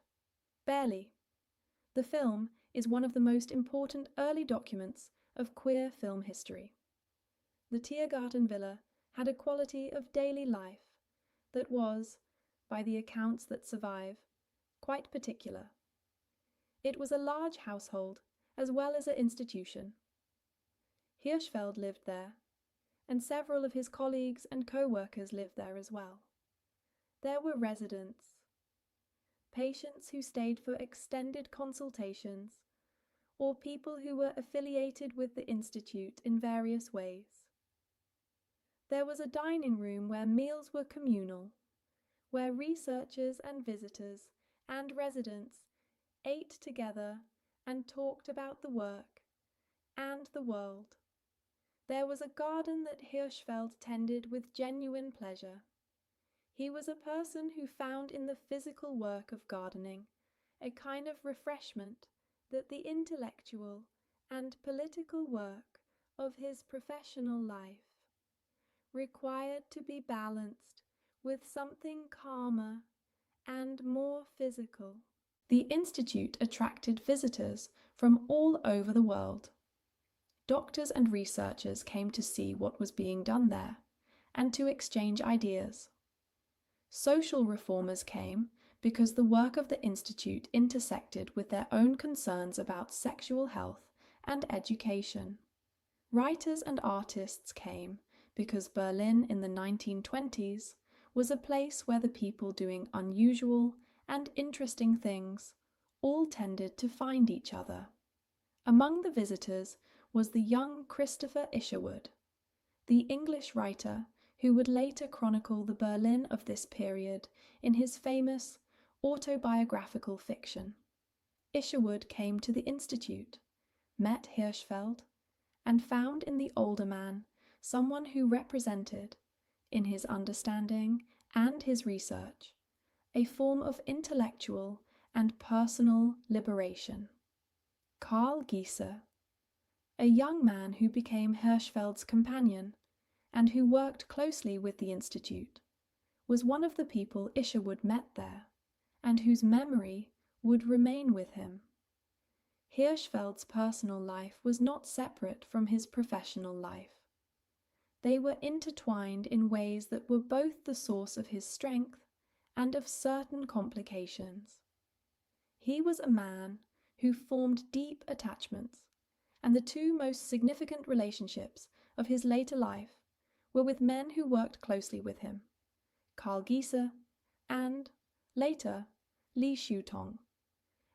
Barely, The film is one of the most important early documents of queer film history. The Tiergarten Villa had a quality of daily life that was, by the accounts that survive, quite particular. It was a large household as well as an institution. Hirschfeld lived there, and several of his colleagues and co-workers lived there as well. There were residents, patients who stayed for extended consultations, or people who were affiliated with the institute in various ways. There was a dining room where meals were communal, where researchers and visitors and residents ate together and talked about the work and the world. There was a garden that Hirschfeld tended with genuine pleasure. He was a person who found in the physical work of gardening a kind of refreshment that the intellectual and political work of his professional life required to be balanced with something calmer and more physical. The institute attracted visitors from all over the world. Doctors and researchers came to see what was being done there and to exchange ideas. Social reformers came because the work of the institute intersected with their own concerns about sexual health and education. Writers and artists came because Berlin in the 1920s was a place where the people doing unusual and interesting things all tended to find each other. Among the visitors was the young Christopher Isherwood, the English writer who would later chronicle the Berlin of this period in his famous autobiographical fiction. Isherwood came to the institute, met Hirschfeld, and found in the older man someone who represented, in his understanding and his research, a form of intellectual and personal liberation. Karl Giese, a young man who became Hirschfeld's companion and who worked closely with the institute, was one of the people Isherwood met there and whose memory would remain with him. Hirschfeld's personal life was not separate from his professional life. They were intertwined in ways that were both the source of his strength and of certain complications. He was a man who formed deep attachments, and the two most significant relationships of his later life were with men who worked closely with him, Karl Giese and, later, Li Shutong,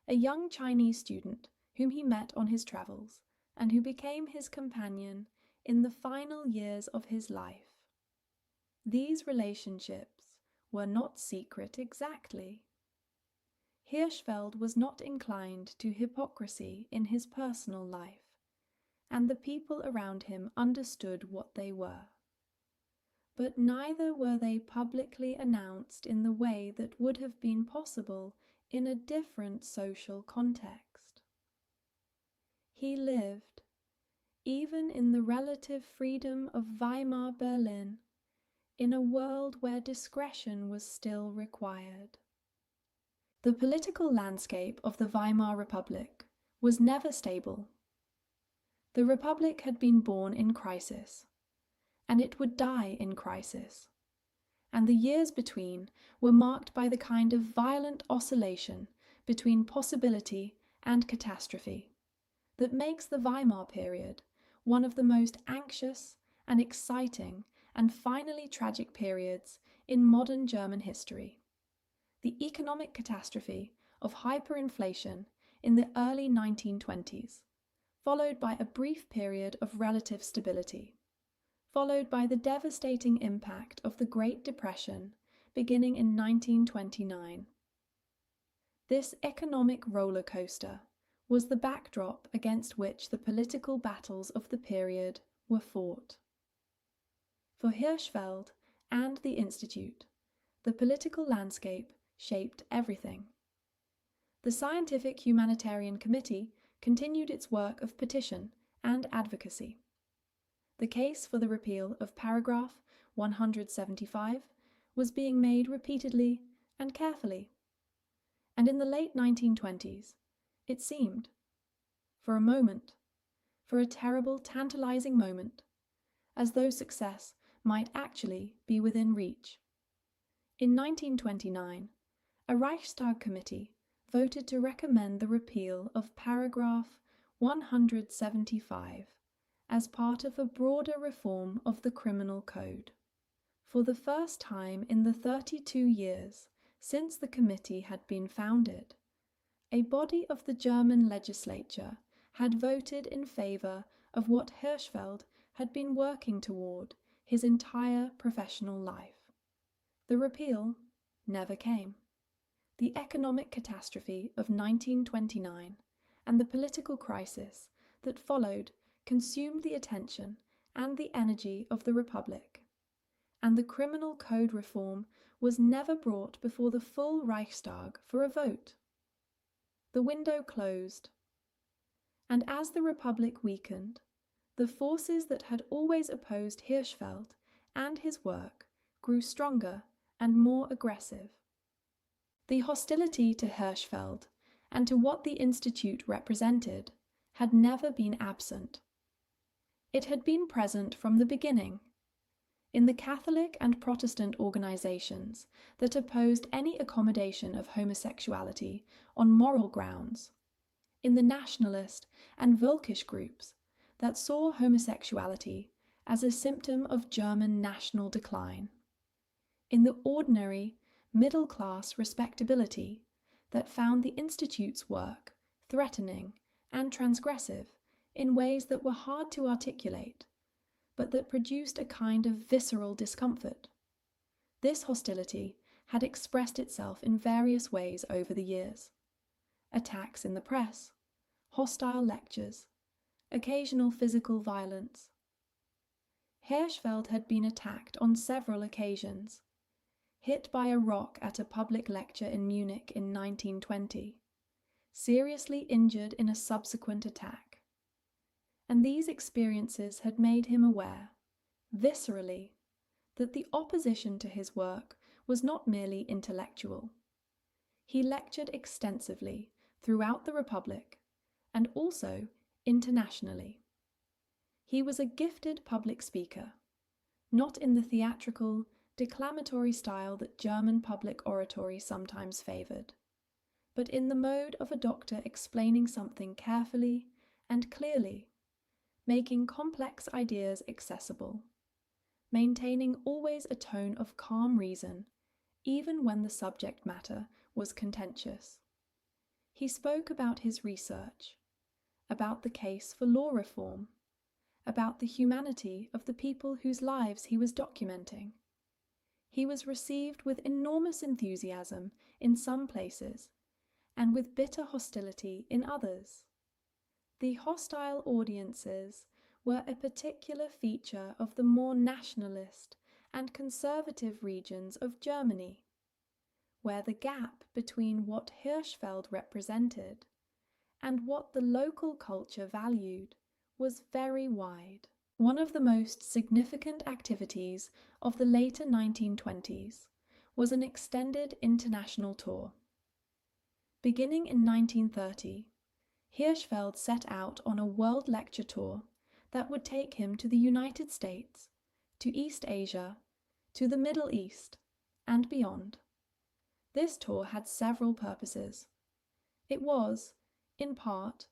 a young Chinese student whom he met on his travels and who became his companion in the final years of his life. These relationships were not secret exactly. Hirschfeld was not inclined to hypocrisy in his personal life, and the people around him understood what they were. But neither were they publicly announced in the way that would have been possible in a different social context. He lived, even in the relative freedom of Weimar Berlin, in a world where discretion was still required. The political landscape of the Weimar Republic was never stable. The Republic had been born in crisis, and it would die in crisis, and the years between were marked by the kind of violent oscillation between possibility and catastrophe that makes the Weimar period one of the most anxious and exciting and finally tragic periods in modern German history. The economic catastrophe of hyperinflation in the early 1920s, followed by a brief period of relative stability, followed by the devastating impact of the Great Depression beginning in 1929. This economic roller coaster was the backdrop against which the political battles of the period were fought. For Hirschfeld and the Institute, the political landscape shaped everything. The Scientific Humanitarian Committee continued its work of petition and advocacy. The case for the repeal of paragraph 175 was being made repeatedly and carefully. And in the late 1920s, it seemed. For a moment, for a terrible, tantalizing moment, as though success might actually be within reach. In 1929, a Reichstag committee voted to recommend the repeal of paragraph 175 as part of a broader reform of the criminal code. For the first time in the 32 years since the committee had been founded, a body of the German legislature had voted in favor of what Hirschfeld had been working toward his entire professional life. The repeal never came. The economic catastrophe of 1929 and the political crisis that followed consumed the attention and the energy of the Republic, and the criminal code reform was never brought before the full Reichstag for a vote. The window closed, and as the Republic weakened, the forces that had always opposed Hirschfeld and his work grew stronger and more aggressive. The hostility to Hirschfeld and to what the Institute represented had never been absent. It had been present from the beginning, in the Catholic and Protestant organizations that opposed any accommodation of homosexuality on moral grounds, in the nationalist and Völkisch groups that saw homosexuality as a symptom of German national decline, in the ordinary middle-class respectability that found the Institute's work threatening and transgressive in ways that were hard to articulate, but that produced a kind of visceral discomfort. This hostility had expressed itself in various ways over the years: attacks in the press, hostile lectures, occasional physical violence. Hirschfeld had been attacked on several occasions, hit by a rock at a public lecture in Munich in 1920, seriously injured in a subsequent attack. And these experiences had made him aware, viscerally, that the opposition to his work was not merely intellectual. He lectured extensively throughout the Republic and also internationally. He was a gifted public speaker, not in the theatrical, declamatory style that German public oratory sometimes favored, but in the mode of a doctor explaining something carefully and clearly, making complex ideas accessible, maintaining always a tone of calm reason, even when the subject matter was contentious. He spoke about his research, about the case for law reform, about the humanity of the people whose lives he was documenting. He was received with enormous enthusiasm in some places, and with bitter hostility in others. The hostile audiences were a particular feature of the more nationalist and conservative regions of Germany, where the gap between what Hirschfeld represented and what the local culture valued was very wide. One of the most significant activities of the later 1920s was an extended international tour. Beginning in 1930, Hirschfeld set out on a world lecture tour that would take him to the United States, to East Asia, to the Middle East, and beyond. This tour had several purposes. It was, in part,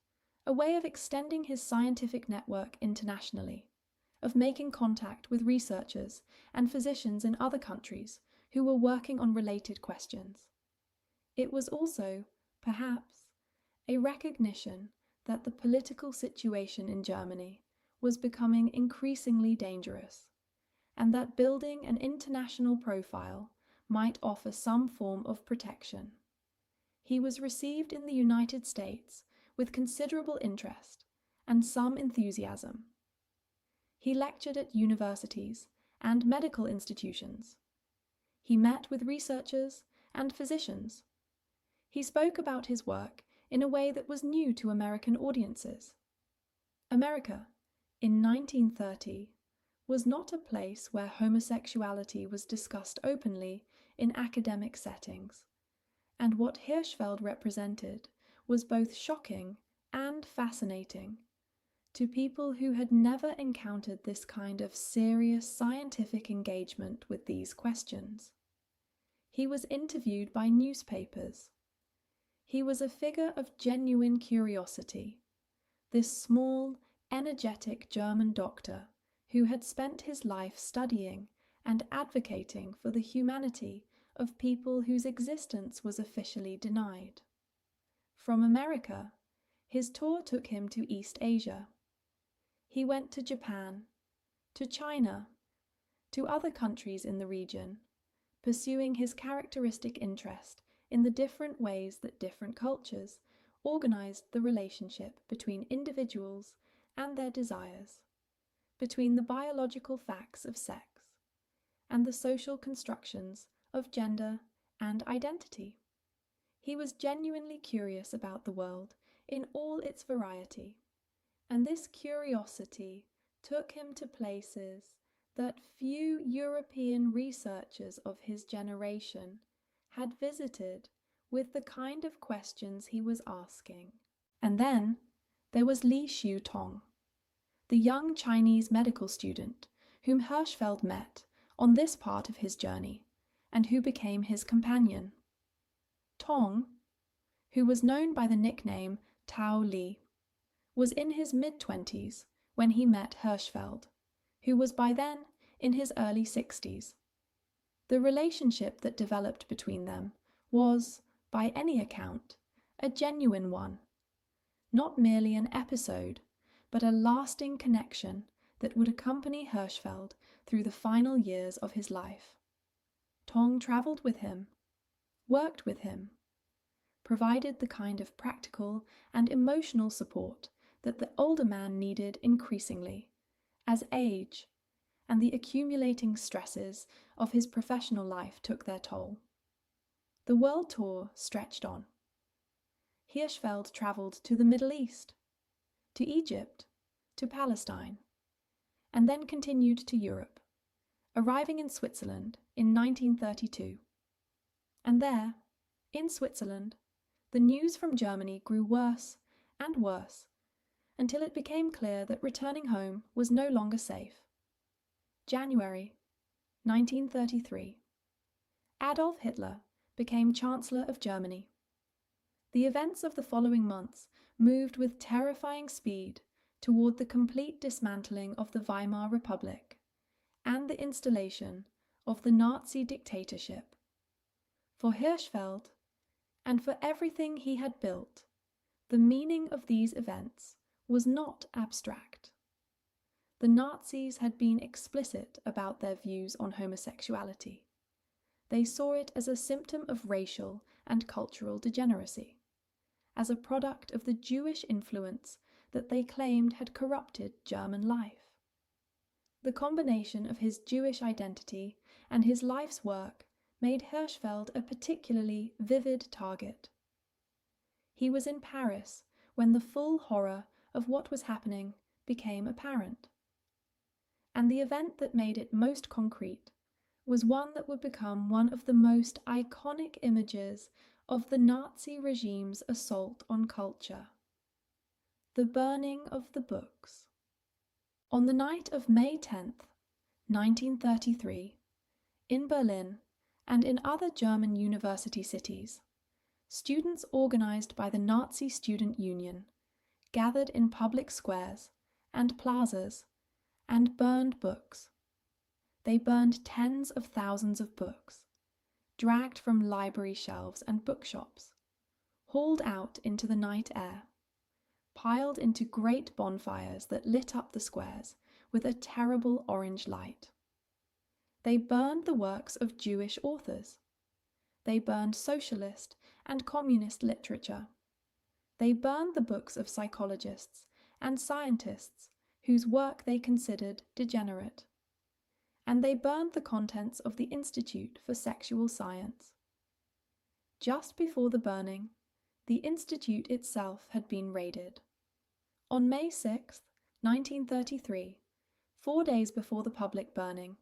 a way of extending his scientific network internationally, of making contact with researchers and physicians in other countries who were working on related questions. It was also, perhaps, a recognition that the political situation in Germany was becoming increasingly dangerous, and that building an international profile might offer some form of protection. He was received in the United States with considerable interest and some enthusiasm. He lectured at universities and medical institutions. He met with researchers and physicians. He spoke about his work in a way that was new to American audiences. America, in 1930, was not a place where homosexuality was discussed openly in academic settings, and what Hirschfeld represented was both shocking and fascinating to people who had never encountered this kind of serious scientific engagement with these questions. He was interviewed by newspapers. He was a figure of genuine curiosity, this small, energetic German doctor who had spent his life studying and advocating for the humanity of people whose existence was officially denied. From America, his tour took him to East Asia. He went to Japan, to China, to other countries in the region, pursuing his characteristic interest in the different ways that different cultures organized the relationship between individuals and their desires, between the biological facts of sex and the social constructions of gender and identity. He was genuinely curious about the world in all its variety, and this curiosity took him to places that few European researchers of his generation had visited with the kind of questions he was asking. And then there was Li Xiutong, the young Chinese medical student whom Hirschfeld met on this part of his journey and who became his companion. Tong, who was known by the nickname Tao Li, was in his mid-20s when he met Hirschfeld, who was by then in his early 60s. The relationship that developed between them was, by any account, a genuine one, not merely an episode, but a lasting connection that would accompany Hirschfeld through the final years of his life. Tong travelled with him, worked with him, provided the kind of practical and emotional support that the older man needed increasingly, as age and the accumulating stresses of his professional life took their toll. The world tour stretched on. Hirschfeld travelled to the Middle East, to Egypt, to Palestine, and then continued to Europe, arriving in Switzerland in 1932. And there, in Switzerland, the news from Germany grew worse and worse until it became clear that returning home was no longer safe. January 1933. Adolf Hitler became Chancellor of Germany. The events of the following months moved with terrifying speed toward the complete dismantling of the Weimar Republic and the installation of the Nazi dictatorship. For Hirschfeld, and for everything he had built, the meaning of these events was not abstract. The Nazis had been explicit about their views on homosexuality. They saw it as a symptom of racial and cultural degeneracy, as a product of the Jewish influence that they claimed had corrupted German life. The combination of his Jewish identity and his life's work made Hirschfeld a particularly vivid target. He was in Paris when the full horror of what was happening became apparent. And the event that made it most concrete was one that would become one of the most iconic images of the Nazi regime's assault on culture: the burning of the books. On the night of May 10th, 1933, in Berlin and in other German university cities, students organized by the Nazi Student Union gathered in public squares and plazas and burned books. They burned tens of thousands of books, dragged from library shelves and bookshops, hauled out into the night air, piled into great bonfires that lit up the squares with a terrible orange light. They burned the works of Jewish authors. They burned socialist and communist literature. They burned the books of psychologists and scientists whose work they considered degenerate. And they burned the contents of the Institute for Sexual Science. Just before the burning, the Institute itself had been raided. On May 6, 1933, 4 days before the public burning,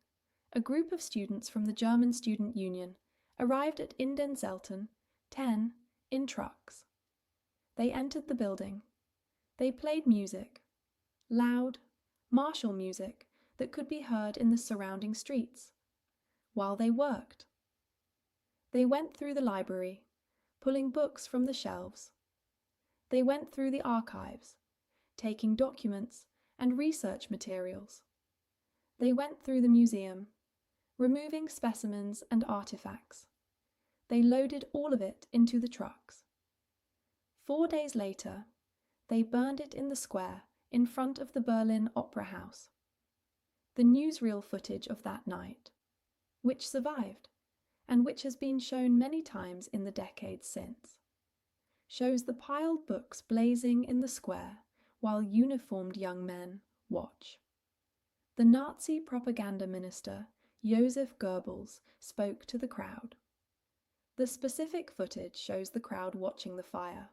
a group of students from the German Student Union arrived at Indenzelten 10 in trucks. They entered the building. They played music, loud, martial music that could be heard in the surrounding streets, while they worked. They went through the library, pulling books from the shelves. They went through the archives, taking documents and research materials. They went through the museum, removing specimens and artifacts. They loaded all of it into the trucks. 4 days later, they burned it in the square in front of the Berlin Opera House. The newsreel footage of that night, which survived and which has been shown many times in the decades since, shows the piled books blazing in the square while uniformed young men watch. The Nazi propaganda minister Joseph Goebbels spoke to the crowd. The specific footage shows the crowd watching the fire,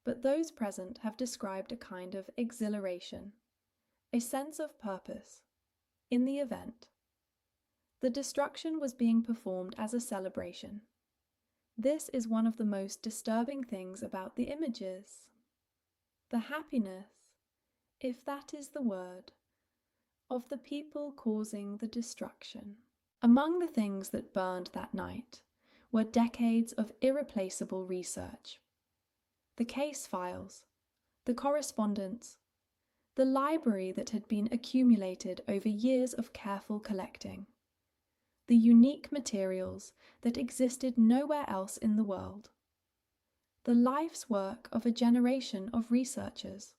but those present have described a kind of exhilaration, a sense of purpose, in the event. The destruction was being performed as a celebration. This is one of the most disturbing things about the images. The happiness, if that is the word, of the people causing the destruction. Among the things that burned that night were decades of irreplaceable research. The case files, the correspondence, the library that had been accumulated over years of careful collecting, the unique materials that existed nowhere else in the world, the life's work of a generation of researchers,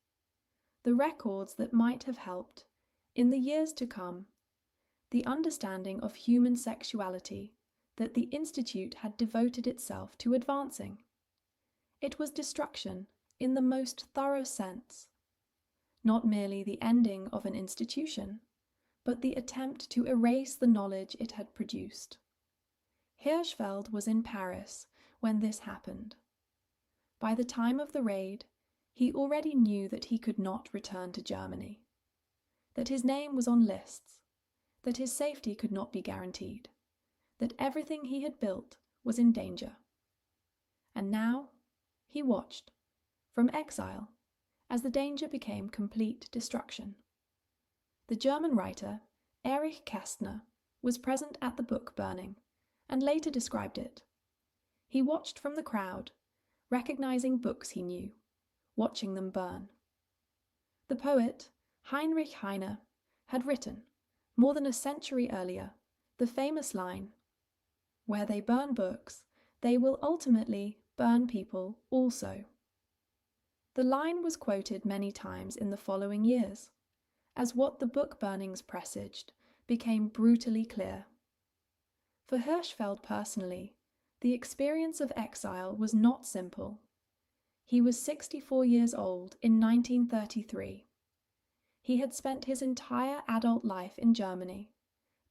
the records that might have helped, in the years to come, the understanding of human sexuality that the Institute had devoted itself to advancing. It was destruction in the most thorough sense, not merely the ending of an institution, but the attempt to erase the knowledge it had produced. Hirschfeld was in Paris when this happened. By the time of the raid, he already knew that he could not return to Germany, that his name was on lists, that his safety could not be guaranteed, that everything he had built was in danger. And now he watched, from exile, as the danger became complete destruction. The German writer Erich Kästner was present at the book burning and later described it. He watched from the crowd, recognizing books he knew, watching them burn. The poet Heinrich Heine had written, more than a century earlier, the famous line, "Where they burn books, they will ultimately burn people also." The line was quoted many times in the following years, as what the book burnings presaged became brutally clear. For Hirschfeld personally, the experience of exile was not simple. He was 64 years old in 1933. He had spent his entire adult life in Germany,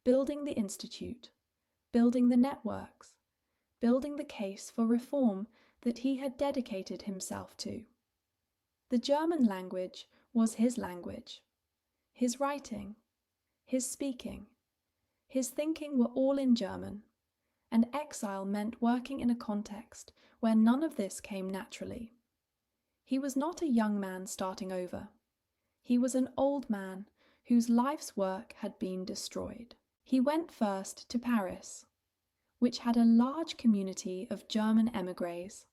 building the institute, building the networks, building the case for reform that he had dedicated himself to. The German language was his language. His writing, his speaking, his thinking were all in German, and exile meant working in a context where none of this came naturally. He was not a young man starting over. He was an old man whose life's work had been destroyed. He went first to Paris, which had a large community of German émigrés,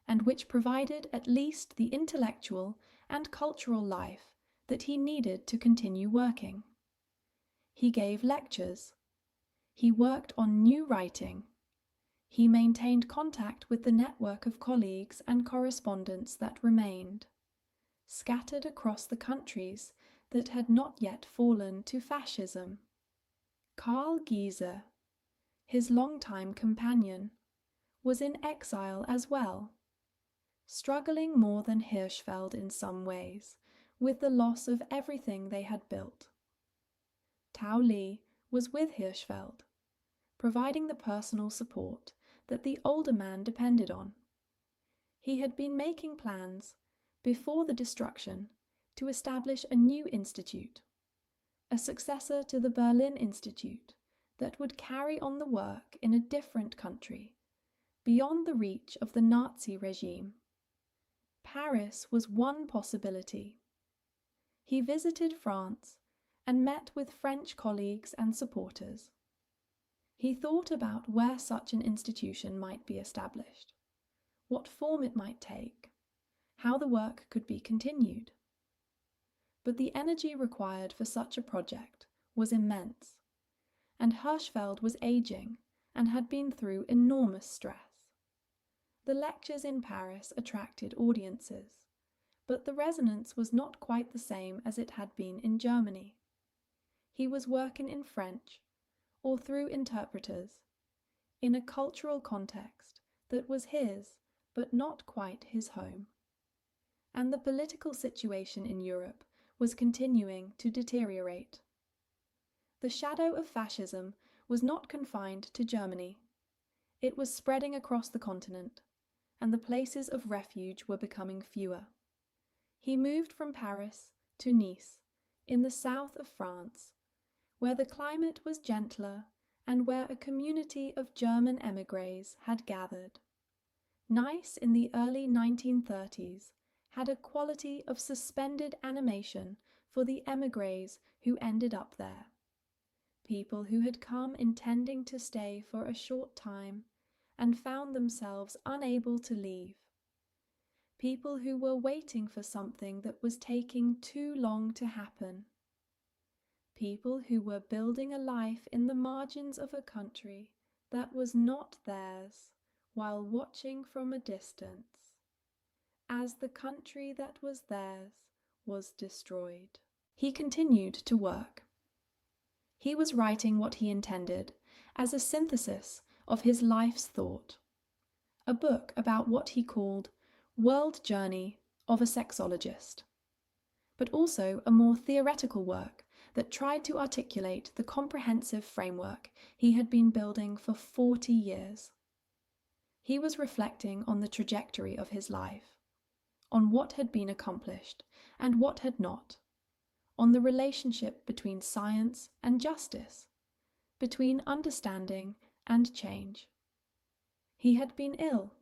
and which provided at least the intellectual and cultural life that he needed to continue working. He gave lectures. He worked on new writing. He maintained contact with the network of colleagues and correspondents that remained, scattered across the countries that had not yet fallen to fascism. Karl Giese, his longtime companion, was in exile as well, struggling more than Hirschfeld in some ways with the loss of everything they had built. Tao Li was with Hirschfeld, providing the personal support that the older man depended on. He had been making plans before the destruction to establish a new institute, a successor to the Berlin Institute that would carry on the work in a different country, beyond the reach of the Nazi regime. Paris was one possibility. He visited France and met with French colleagues and supporters. He thought about where such an institution might be established, what form it might take, how the work could be continued. But the energy required for such a project was immense, and Hirschfeld was aging and had been through enormous stress. The lectures in Paris attracted audiences, but the resonance was not quite the same as it had been in Germany. He was working in French, or through interpreters, in a cultural context that was his, but not quite his home. And the political situation in Europe was continuing to deteriorate. The shadow of fascism was not confined to Germany. It was spreading across the continent, and the places of refuge were becoming fewer. He moved from Paris to Nice, in the south of France, where the climate was gentler and where a community of German émigrés had gathered. Nice in the early 1930s had a quality of suspended animation for the émigrés who ended up there. People who had come intending to stay for a short time and found themselves unable to leave. People who were waiting for something that was taking too long to happen. People who were building a life in the margins of a country that was not theirs while watching from a distance, as the country that was theirs was destroyed. He continued to work. He was writing what he intended as a synthesis of his life's thought, a book about what he called World Journey of a Sexologist, but also a more theoretical work that tried to articulate the comprehensive framework he had been building for 40 years. He was reflecting on the trajectory of his life, on what had been accomplished and what had not, on the relationship between science and justice, between understanding and change. He had been ill.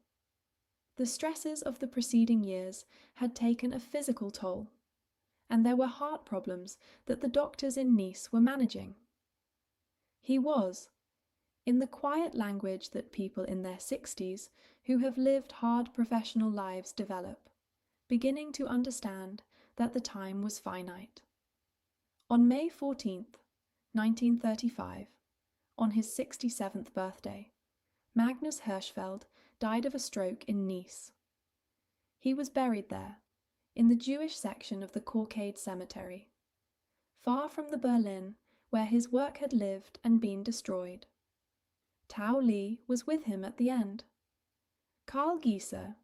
The stresses of the preceding years had taken a physical toll, and there were heart problems that the doctors in Nice were managing. He was, in the quiet language that people in their 60s who have lived hard professional lives develop, beginning to understand that the time was finite. On May 14th, 1935, on his 67th birthday, Magnus Hirschfeld died of a stroke in Nice. He was buried there, in the Jewish section of the Courcade Cemetery, far from the Berlin where his work had lived and been destroyed. Tao Li was with him at the end. Karl Gieser,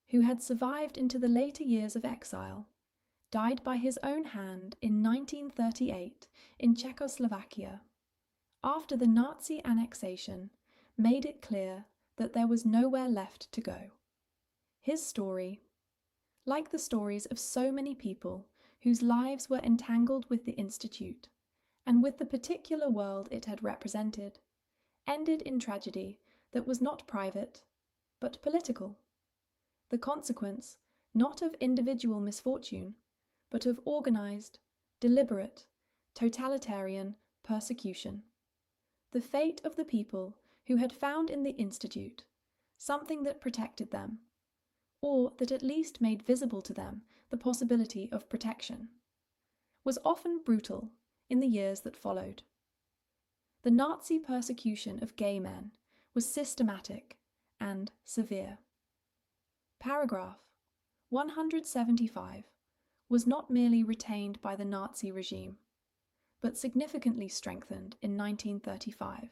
who had survived into the later years of exile, died by his own hand in 1938 in Czechoslovakia, after the Nazi annexation made it clear that there was nowhere left to go. His story, like the stories of so many people whose lives were entangled with the Institute and with the particular world it had represented, ended in tragedy that was not private, but political, the consequence not of individual misfortune, but of organized, deliberate, totalitarian persecution. The fate of the people who had found in the Institute something that protected them, or that at least made visible to them the possibility of protection, was often brutal in the years that followed. The Nazi persecution of gay men was systematic and severe. Paragraph 175 was not merely retained by the Nazi regime, but significantly strengthened in 1935,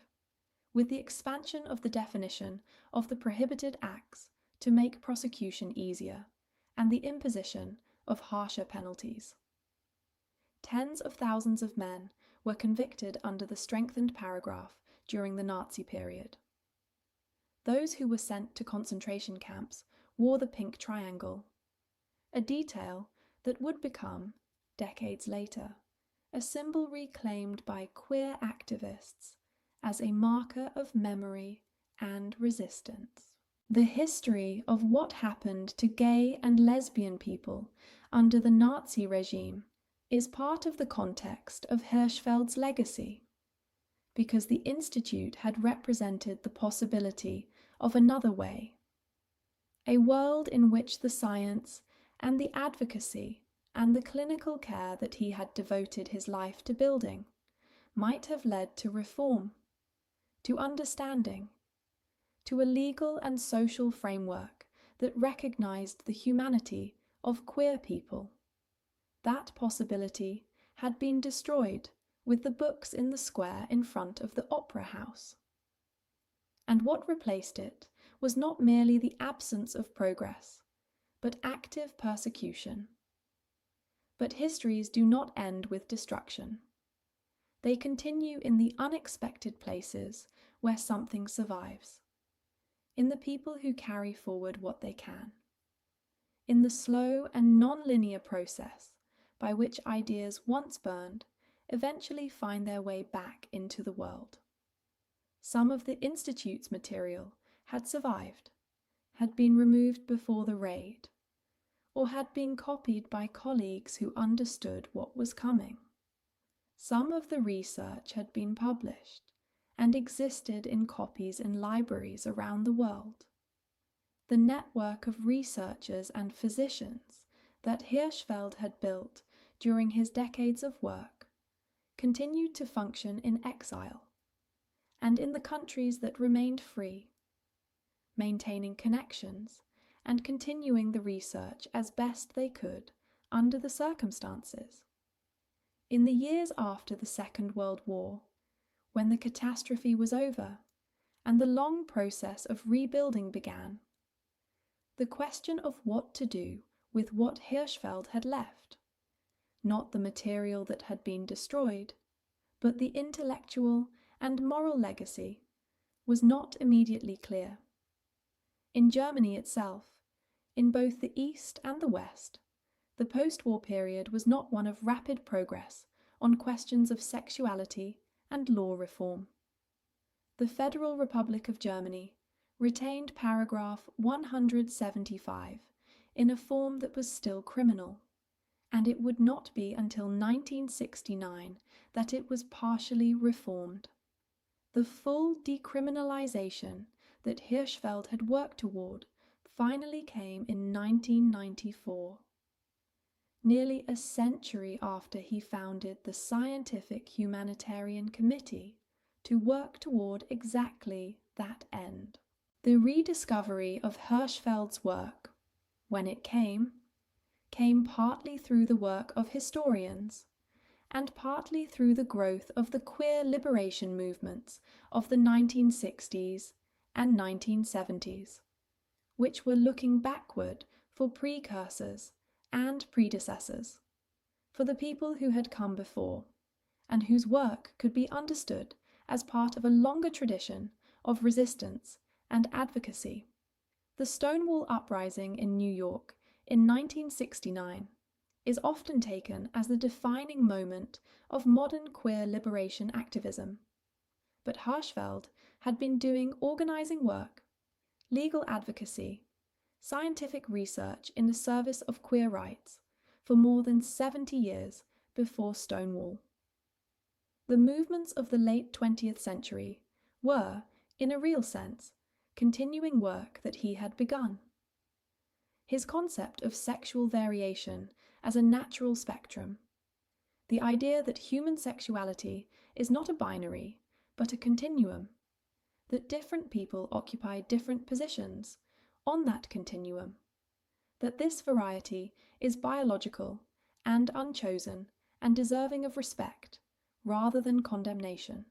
with the expansion of the definition of the prohibited acts to make prosecution easier, and the imposition of harsher penalties. Tens of thousands of men were convicted under the strengthened paragraph during the Nazi period. Those who were sent to concentration camps wore the pink triangle, a detail that would become, decades later, a symbol reclaimed by queer activists as a marker of memory and resistance. The history of what happened to gay and lesbian people under the Nazi regime is part of the context of Hirschfeld's legacy, because the Institute had represented the possibility of another way, a world in which the science and the advocacy and the clinical care that he had devoted his life to building might have led to reform, to understanding, to a legal and social framework that recognized the humanity of queer people. That possibility had been destroyed with the books in the square in front of the Opera House. And what replaced it was not merely the absence of progress, but active persecution. But histories do not end with destruction. They continue in the unexpected places where something survives, in the people who carry forward what they can, in the slow and non-linear process by which ideas once burned eventually find their way back into the world. Some of the Institute's material had survived, had been removed before the raid, or had been copied by colleagues who understood what was coming. Some of the research had been published and existed in copies in libraries around the world. The network of researchers and physicians that Hirschfeld had built during his decades of work continued to function in exile and in the countries that remained free, maintaining connections and continuing the research as best they could under the circumstances. In the years after the Second World War, when the catastrophe was over and the long process of rebuilding began, the question of what to do with what Hirschfeld had left, not the material that had been destroyed, but the intellectual and moral legacy, was not immediately clear. In Germany itself, in both the East and the West, the post-war period was not one of rapid progress on questions of sexuality and law reform. The Federal Republic of Germany retained paragraph 175 in a form that was still criminal, and it would not be until 1969 that it was partially reformed. The full decriminalization that Hirschfeld had worked toward finally came in 1994. Nearly a century after he founded the Scientific Humanitarian Committee to work toward exactly that end. The rediscovery of Hirschfeld's work, when it came partly through the work of historians and partly through the growth of the queer liberation movements of the 1960s and 1970s, which were looking backward for precursors and predecessors, for the people who had come before, and whose work could be understood as part of a longer tradition of resistance and advocacy. The Stonewall Uprising in New York in 1969 is often taken as the defining moment of modern queer liberation activism. But Hirschfeld had been doing organizing work, legal advocacy, scientific research in the service of queer rights for more than 70 years before Stonewall. The movements of the late 20th century were, in a real sense, continuing work that he had begun. His concept of sexual variation as a natural spectrum, the idea that human sexuality is not a binary, but a continuum, that different people occupy different positions on that continuum, that this variety is biological and unchosen and deserving of respect rather than condemnation.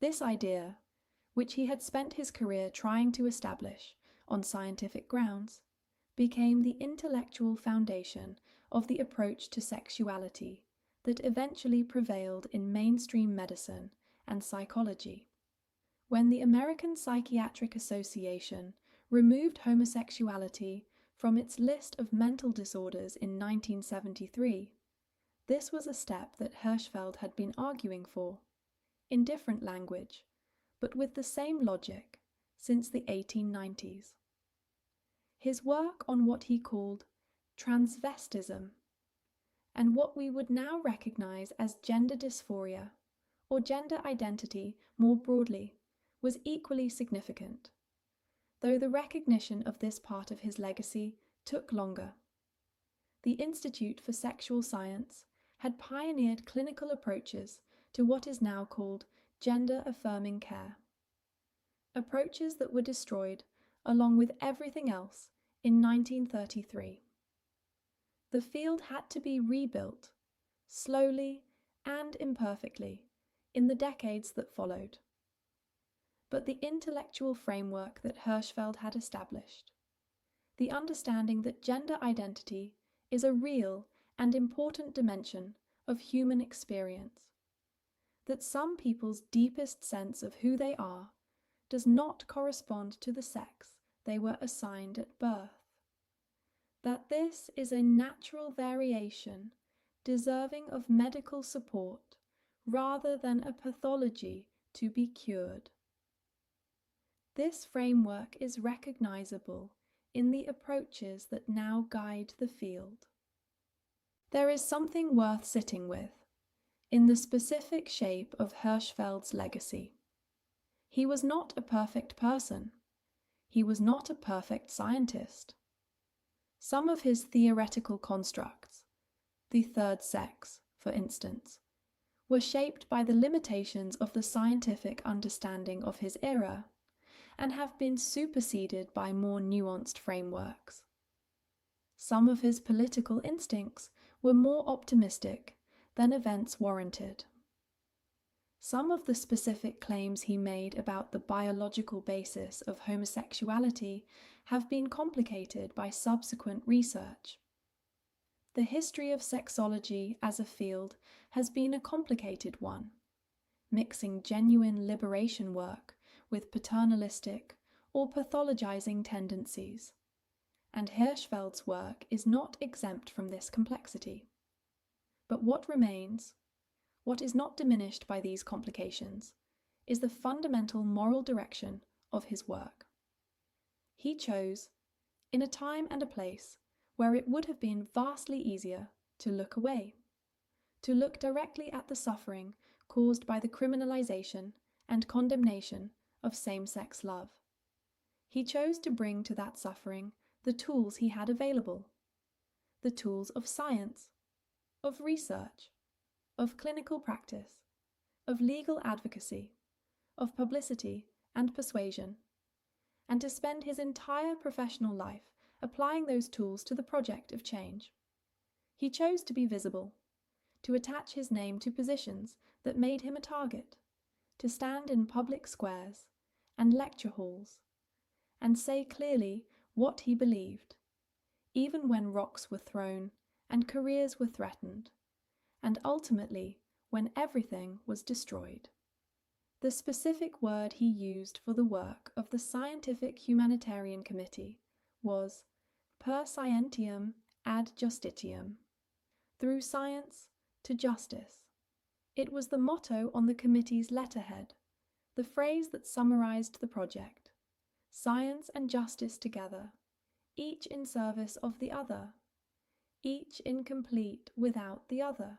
This idea, which he had spent his career trying to establish on scientific grounds, became the intellectual foundation of the approach to sexuality that eventually prevailed in mainstream medicine and psychology. When the American Psychiatric Association removed homosexuality from its list of mental disorders in 1973, this was a step that Hirschfeld had been arguing for, in different language, but with the same logic, since the 1890s. His work on what he called transvestism and what we would now recognize as gender dysphoria or gender identity more broadly was equally significant, though the recognition of this part of his legacy took longer. The Institute for Sexual Science had pioneered clinical approaches to what is now called gender-affirming care, approaches that were destroyed along with everything else in 1933. The field had to be rebuilt, slowly and imperfectly, in the decades that followed. But the intellectual framework that Hirschfeld had established, the understanding that gender identity is a real and important dimension of human experience, that some people's deepest sense of who they are does not correspond to the sex they were assigned at birth, that this is a natural variation deserving of medical support rather than a pathology to be cured. This framework is recognizable in the approaches that now guide the field. There is something worth sitting with in the specific shape of Hirschfeld's legacy. He was not a perfect person. He was not a perfect scientist. Some of his theoretical constructs, the third sex, for instance, were shaped by the limitations of the scientific understanding of his era and have been superseded by more nuanced frameworks. Some of his political instincts were more optimistic than events warranted. Some of the specific claims he made about the biological basis of homosexuality have been complicated by subsequent research. The history of sexology as a field has been a complicated one, mixing genuine liberation work with paternalistic or pathologizing tendencies, and Hirschfeld's work is not exempt from this complexity. But what remains, what is not diminished by these complications, is the fundamental moral direction of his work. He chose, in a time and a place where it would have been vastly easier to look away, to look directly at the suffering caused by the criminalization and condemnation of same-sex love. He chose to bring to that suffering the tools he had available, the tools of science, of research, of clinical practice, of legal advocacy, of publicity and persuasion, and to spend his entire professional life applying those tools to the project of change. He chose to be visible, to attach his name to positions that made him a target, to stand in public squares and lecture halls, and say clearly what he believed, even when rocks were thrown and careers were threatened, and ultimately when everything was destroyed. The specific word he used for the work of the Scientific Humanitarian Committee was per scientiam ad justitiam, through science to justice. It was the motto on the committee's letterhead, the phrase that summarized the project: science and justice together, each in service of the other, each incomplete without the other.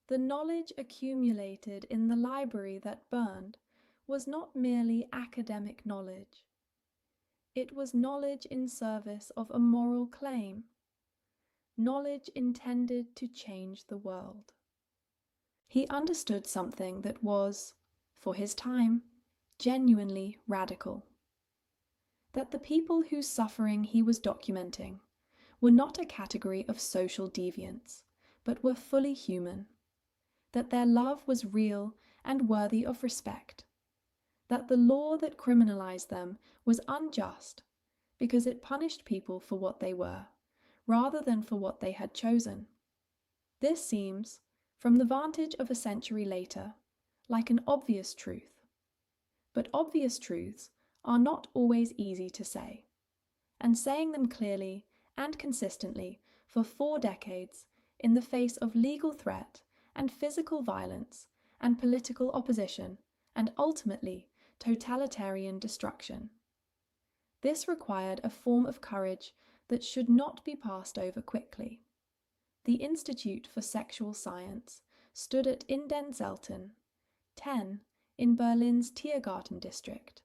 The knowledge accumulated in the library that burned was not merely academic knowledge. It was knowledge in service of a moral claim, knowledge intended to change the world. He understood something that was, for his time, genuinely radical. That the people whose suffering he was documenting were not a category of social deviants, but were fully human. That their love was real and worthy of respect. That the law that criminalized them was unjust because it punished people for what they were, rather than for what they had chosen. This seems, from the vantage of a century later, like an obvious truth. But obvious truths are not always easy to say, and saying them clearly and consistently for 4 decades in the face of legal threat and physical violence and political opposition, and ultimately totalitarian destruction. This required a form of courage that should not be passed over quickly. The Institute for Sexual Science stood at Indenzelten, 10, in Berlin's Tiergarten district,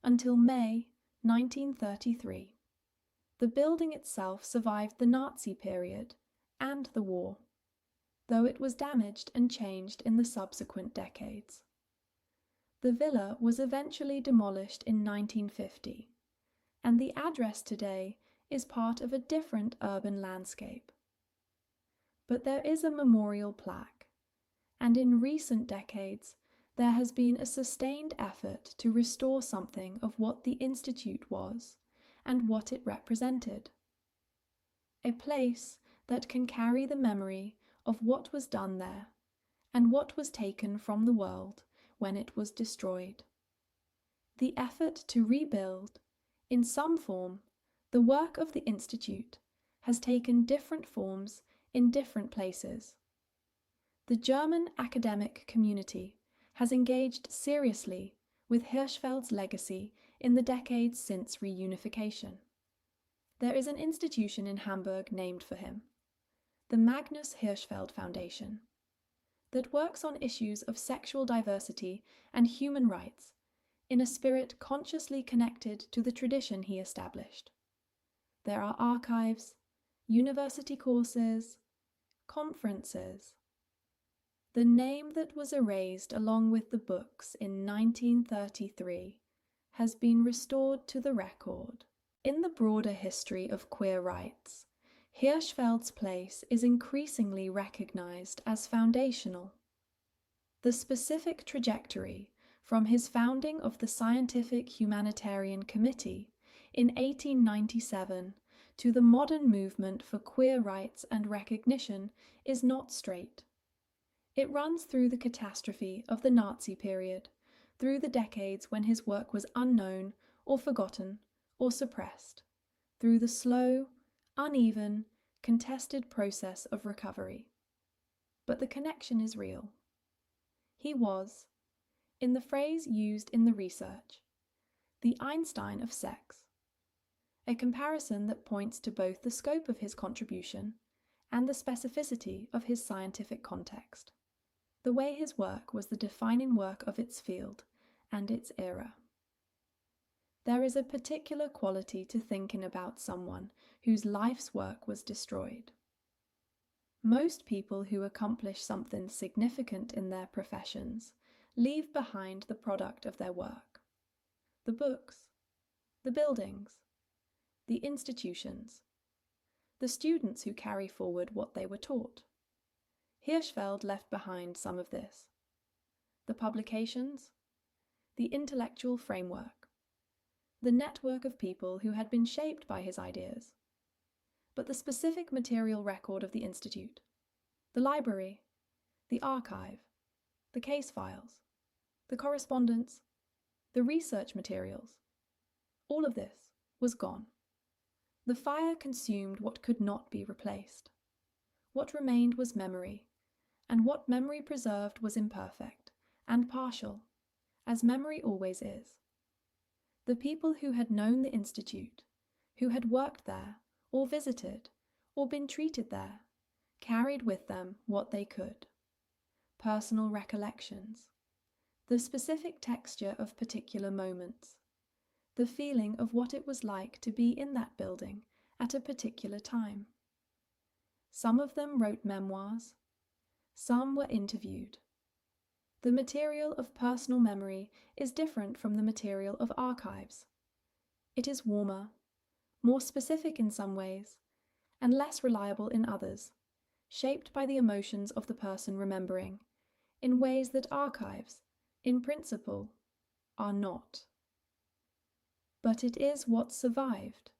until May 1933. The building itself survived the Nazi period and the war, though it was damaged and changed in the subsequent decades. The villa was eventually demolished in 1950, and the address today is part of a different urban landscape. But there is a memorial plaque, and in recent decades there has been a sustained effort to restore something of what the Institute was and what it represented. A place that can carry the memory of what was done there and what was taken from the world when it was destroyed. The effort to rebuild, in some form, the work of the Institute has taken different forms in different places. The German academic community has engaged seriously with Hirschfeld's legacy in the decades since reunification. There is an institution in Hamburg named for him, the Magnus Hirschfeld Foundation, that works on issues of sexual diversity and human rights in a spirit consciously connected to the tradition he established. There are archives, university courses, conferences. The name that was erased along with the books in 1933 has been restored to the record. In the broader history of queer rights, Hirschfeld's place is increasingly recognized as foundational. The specific trajectory from his founding of the Scientific Humanitarian Committee in 1897 to the modern movement for queer rights and recognition is not straight. It runs through the catastrophe of the Nazi period, through the decades when his work was unknown or forgotten or suppressed, through the slow, uneven, contested process of recovery. But the connection is real. He was, in the phrase used in the research, the Einstein of sex, a comparison that points to both the scope of his contribution and the specificity of his scientific context, the way his work was the defining work of its field and its era. There is a particular quality to thinking about someone whose life's work was destroyed. Most people who accomplish something significant in their professions leave behind the product of their work. The books, the buildings, the institutions, the students who carry forward what they were taught. Hirschfeld left behind some of this. The publications, the intellectual framework, the network of people who had been shaped by his ideas, but the specific material record of the Institute, the library, the archive, the case files, the correspondence, the research materials, all of this was gone. The fire consumed what could not be replaced. What remained was memory, and what memory preserved was imperfect and partial, as memory always is. The people who had known the Institute, who had worked there, or visited, or been treated there, carried with them what they could. Personal recollections, the specific texture of particular moments, the feeling of what it was like to be in that building at a particular time. Some of them wrote memoirs, some were interviewed. The material of personal memory is different from the material of archives. It is warmer, more specific in some ways, and less reliable in others, shaped by the emotions of the person remembering, in ways that archives, in principle, are not. But it is what survived,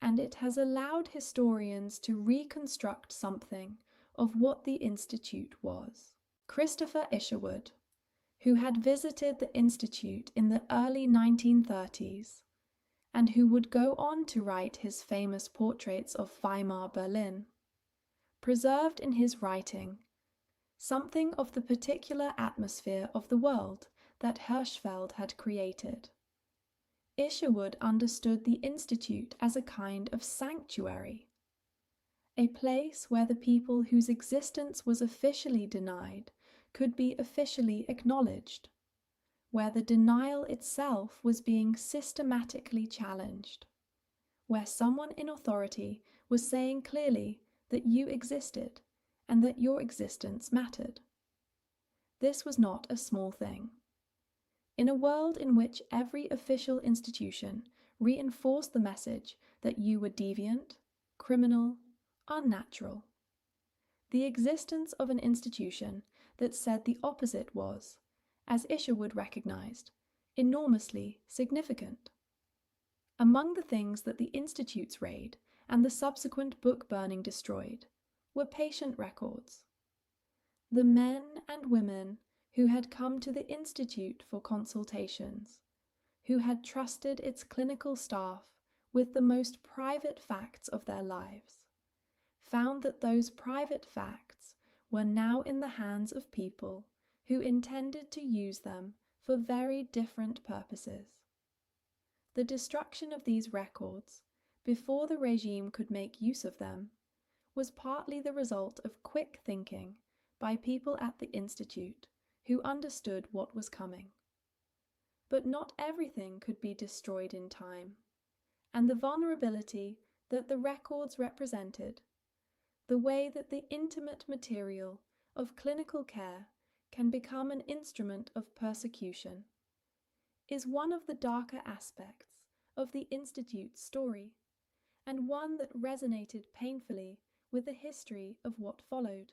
and it has allowed historians to reconstruct something of what the Institute was. Christopher Isherwood, who had visited the Institute in the early 1930s, and who would go on to write his famous portraits of Weimar Berlin, preserved in his writing something of the particular atmosphere of the world that Hirschfeld had created. Isherwood understood the institute as a kind of sanctuary, a place where the people whose existence was officially denied could be officially acknowledged, where the denial itself was being systematically challenged, where someone in authority was saying clearly that you existed and that your existence mattered. This was not a small thing. In a world in which every official institution reinforced the message that you were deviant, criminal, unnatural, the existence of an institution that said the opposite was, as Isherwood recognized, enormously significant. Among the things that the Institute's raid and the subsequent book burning destroyed were patient records. The men and women who had come to the Institute for consultations, who had trusted its clinical staff with the most private facts of their lives, found that those private facts were now in the hands of people who intended to use them for very different purposes. The destruction of these records, before the regime could make use of them, was partly the result of quick thinking by people at the Institute who understood what was coming. But not everything could be destroyed in time, and the vulnerability that the records represented, the way that the intimate material of clinical care can become an instrument of persecution, is one of the darker aspects of the Institute's story, and one that resonated painfully with the history of what followed.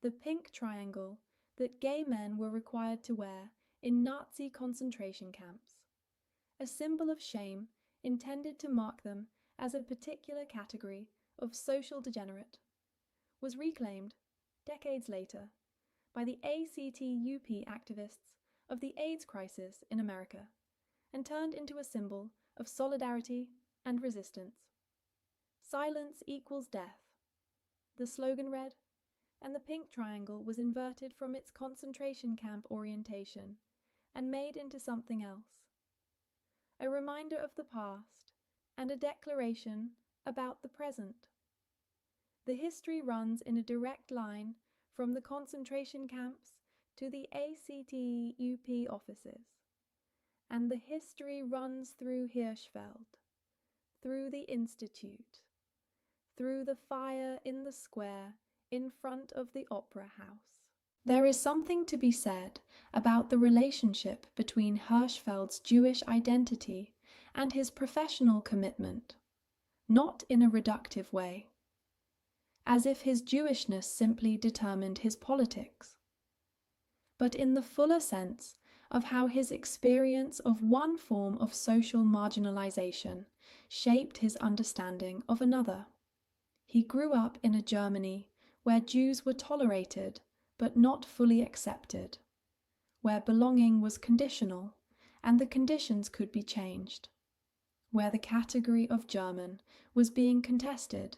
The pink triangle that gay men were required to wear in Nazi concentration camps, a symbol of shame intended to mark them as a particular category of social degenerate, was reclaimed, decades later, by the ACTUP activists of the AIDS crisis in America, and turned into a symbol of solidarity and resistance. Silence equals death, the slogan read, and the pink triangle was inverted from its concentration camp orientation and made into something else, a reminder of the past and a declaration about the present. The history runs in a direct line from the concentration camps to the ACTUP offices, and the history runs through Hirschfeld, through the Institute, through the fire in the square in front of the Opera House. There is something to be said about the relationship between Hirschfeld's Jewish identity and his professional commitment, not in a reductive way, as if his Jewishness simply determined his politics, but in the fuller sense of how his experience of one form of social marginalization shaped his understanding of another. He grew up in a Germany where Jews were tolerated but not fully accepted, where belonging was conditional and the conditions could be changed, where the category of German was being contested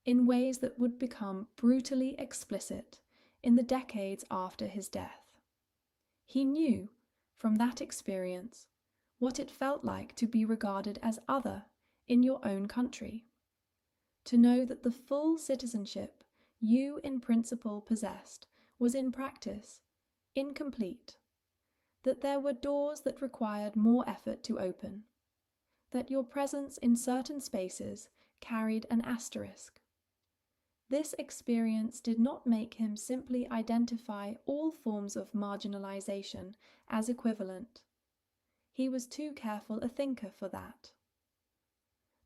in ways that would become brutally explicit in the decades after his death. He knew, from that experience, what it felt like to be regarded as other in your own country, to know that the full citizenship you in principle possessed was in practice incomplete, that there were doors that required more effort to open, that your presence in certain spaces carried an asterisk. This experience did not make him simply identify all forms of marginalization as equivalent. He was too careful a thinker for that.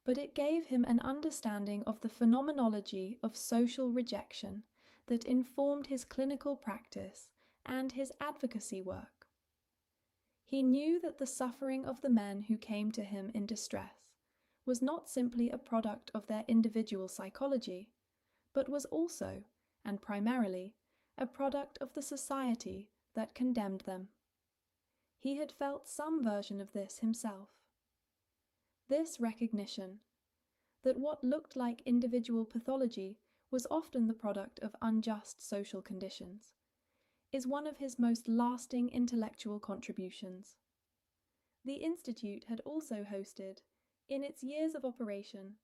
But it gave him an understanding of the phenomenology of social rejection that informed his clinical practice and his advocacy work. He knew that the suffering of the men who came to him in distress was not simply a product of their individual psychology, but was also, and primarily, a product of the society that condemned them. He had felt some version of this himself. This recognition, that what looked like individual pathology was often the product of unjust social conditions, is one of his most lasting intellectual contributions. The Institute had also hosted, in its years of operation,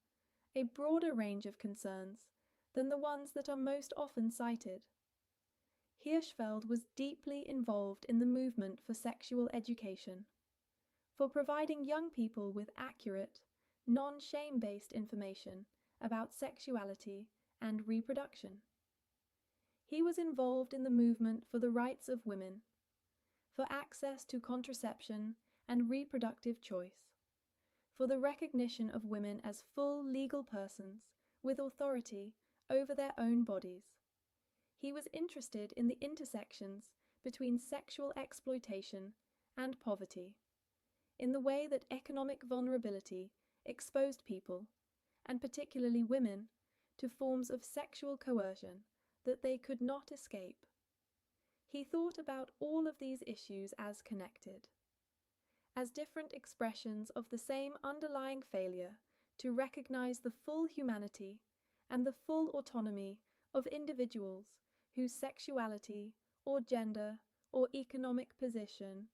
a broader range of concerns than the ones that are most often cited. Hirschfeld was deeply involved in the movement for sexual education, for providing young people with accurate, non-shame-based information about sexuality and reproduction. He was involved in the movement for the rights of women, for access to contraception and reproductive choice, for the recognition of women as full legal persons with authority over their own bodies. He was interested in the intersections between sexual exploitation and poverty, in the way that economic vulnerability exposed people, and particularly women, to forms of sexual coercion that they could not escape. He thought about all of these issues as connected, as different expressions of the same underlying failure to recognize the full humanity and the full autonomy of individuals whose sexuality or gender or economic position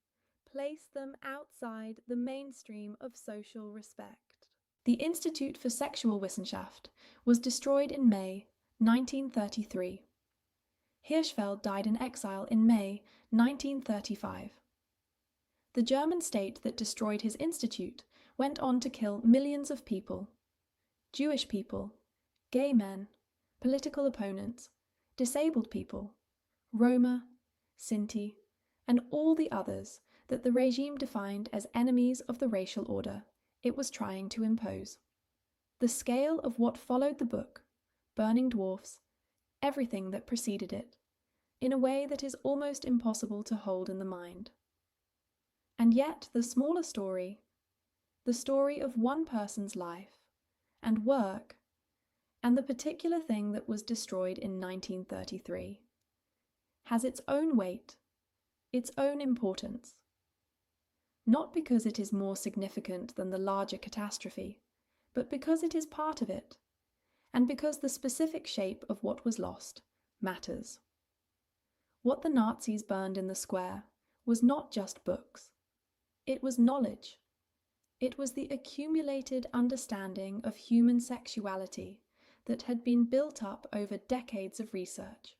place them outside the mainstream of social respect. The Institute for Sexual Wissenschaft was destroyed in May 1933. Hirschfeld died in exile in May 1935. The German state that destroyed his institute went on to kill millions of people: Jewish people, gay men, political opponents, disabled people, Roma, Sinti, and all the others that the regime defined as enemies of the racial order it was trying to impose. The scale of what followed the book, Burning Dwarfs, everything that preceded it, in a way that is almost impossible to hold in the mind. And yet the smaller story, the story of one person's life and work, and the particular thing that was destroyed in 1933, has its own weight, its own importance. Not because it is more significant than the larger catastrophe, but because it is part of it, and because the specific shape of what was lost matters. What the Nazis burned in the square was not just books. It was knowledge. It was the accumulated understanding of human sexuality that had been built up over decades of research.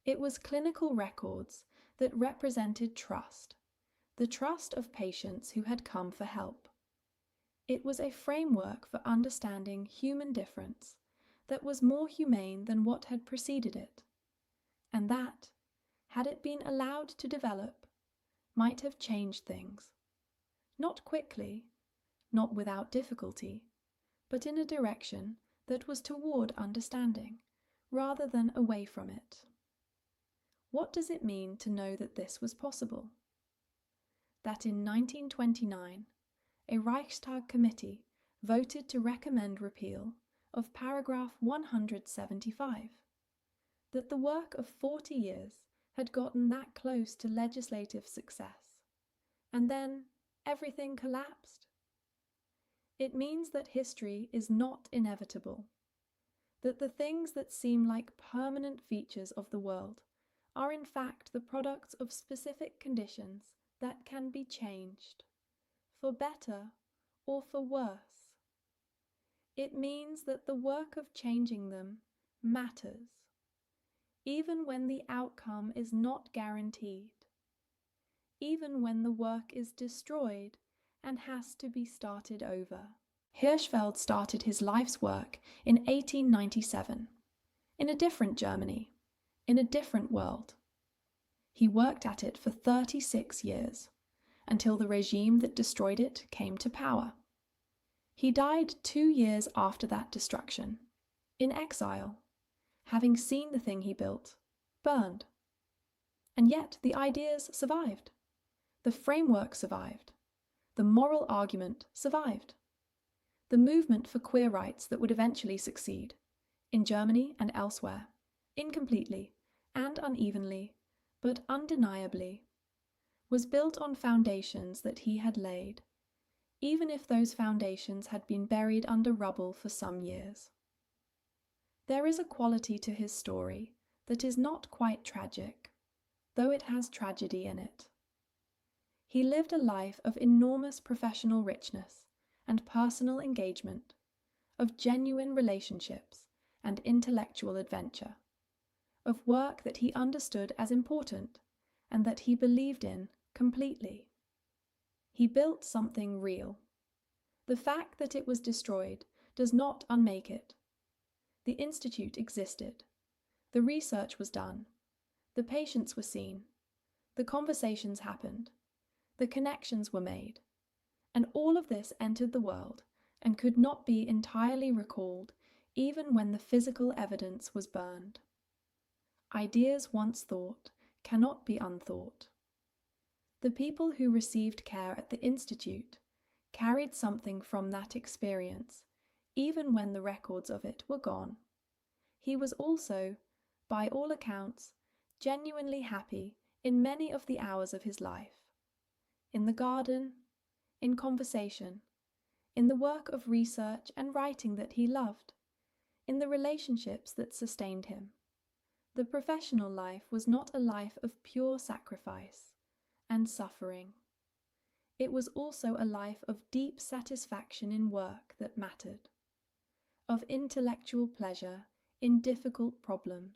It was clinical records that represented trust, the trust of patients who had come for help. It was a framework for understanding human difference that was more humane than what had preceded it, and that, had it been allowed to develop, might have changed things. Not quickly, not without difficulty, but in a direction that was toward understanding, rather than away from it. What does it mean to know that this was possible? That in 1929, a Reichstag committee voted to recommend repeal of paragraph 175, that the work of 40 years had gotten that close to legislative success, and then everything collapsed. It means that history is not inevitable, that the things that seem like permanent features of the world are in fact the products of specific conditions that can be changed, for better or for worse. It means that the work of changing them matters, even when the outcome is not guaranteed, even when the work is destroyed and has to be started over. Hirschfeld started his life's work in 1897, in a different Germany, in a different world. He worked at it for 36 years, until the regime that destroyed it came to power. He died 2 years after that destruction, in exile, having seen the thing he built burned. And yet the ideas survived. The framework survived. The moral argument survived. The movement for queer rights that would eventually succeed, in Germany and elsewhere, incompletely and unevenly, but undeniably, was built on foundations that he had laid, even if those foundations had been buried under rubble for some years. There is a quality to his story that is not quite tragic, though it has tragedy in it. He lived a life of enormous professional richness and personal engagement, of genuine relationships and intellectual adventure, of work that he understood as important and that he believed in completely. He built something real. The fact that it was destroyed does not unmake it. The institute existed. The research was done. The patients were seen. The conversations happened. The connections were made. And all of this entered the world and could not be entirely recalled even when the physical evidence was burned. Ideas once thought cannot be unthought. The people who received care at the Institute carried something from that experience, even when the records of it were gone. He was also, by all accounts, genuinely happy in many of the hours of his life. In the garden, in conversation, in the work of research and writing that he loved, in the relationships that sustained him. The professional life was not a life of pure sacrifice and suffering. It was also a life of deep satisfaction in work that mattered, of intellectual pleasure in difficult problems,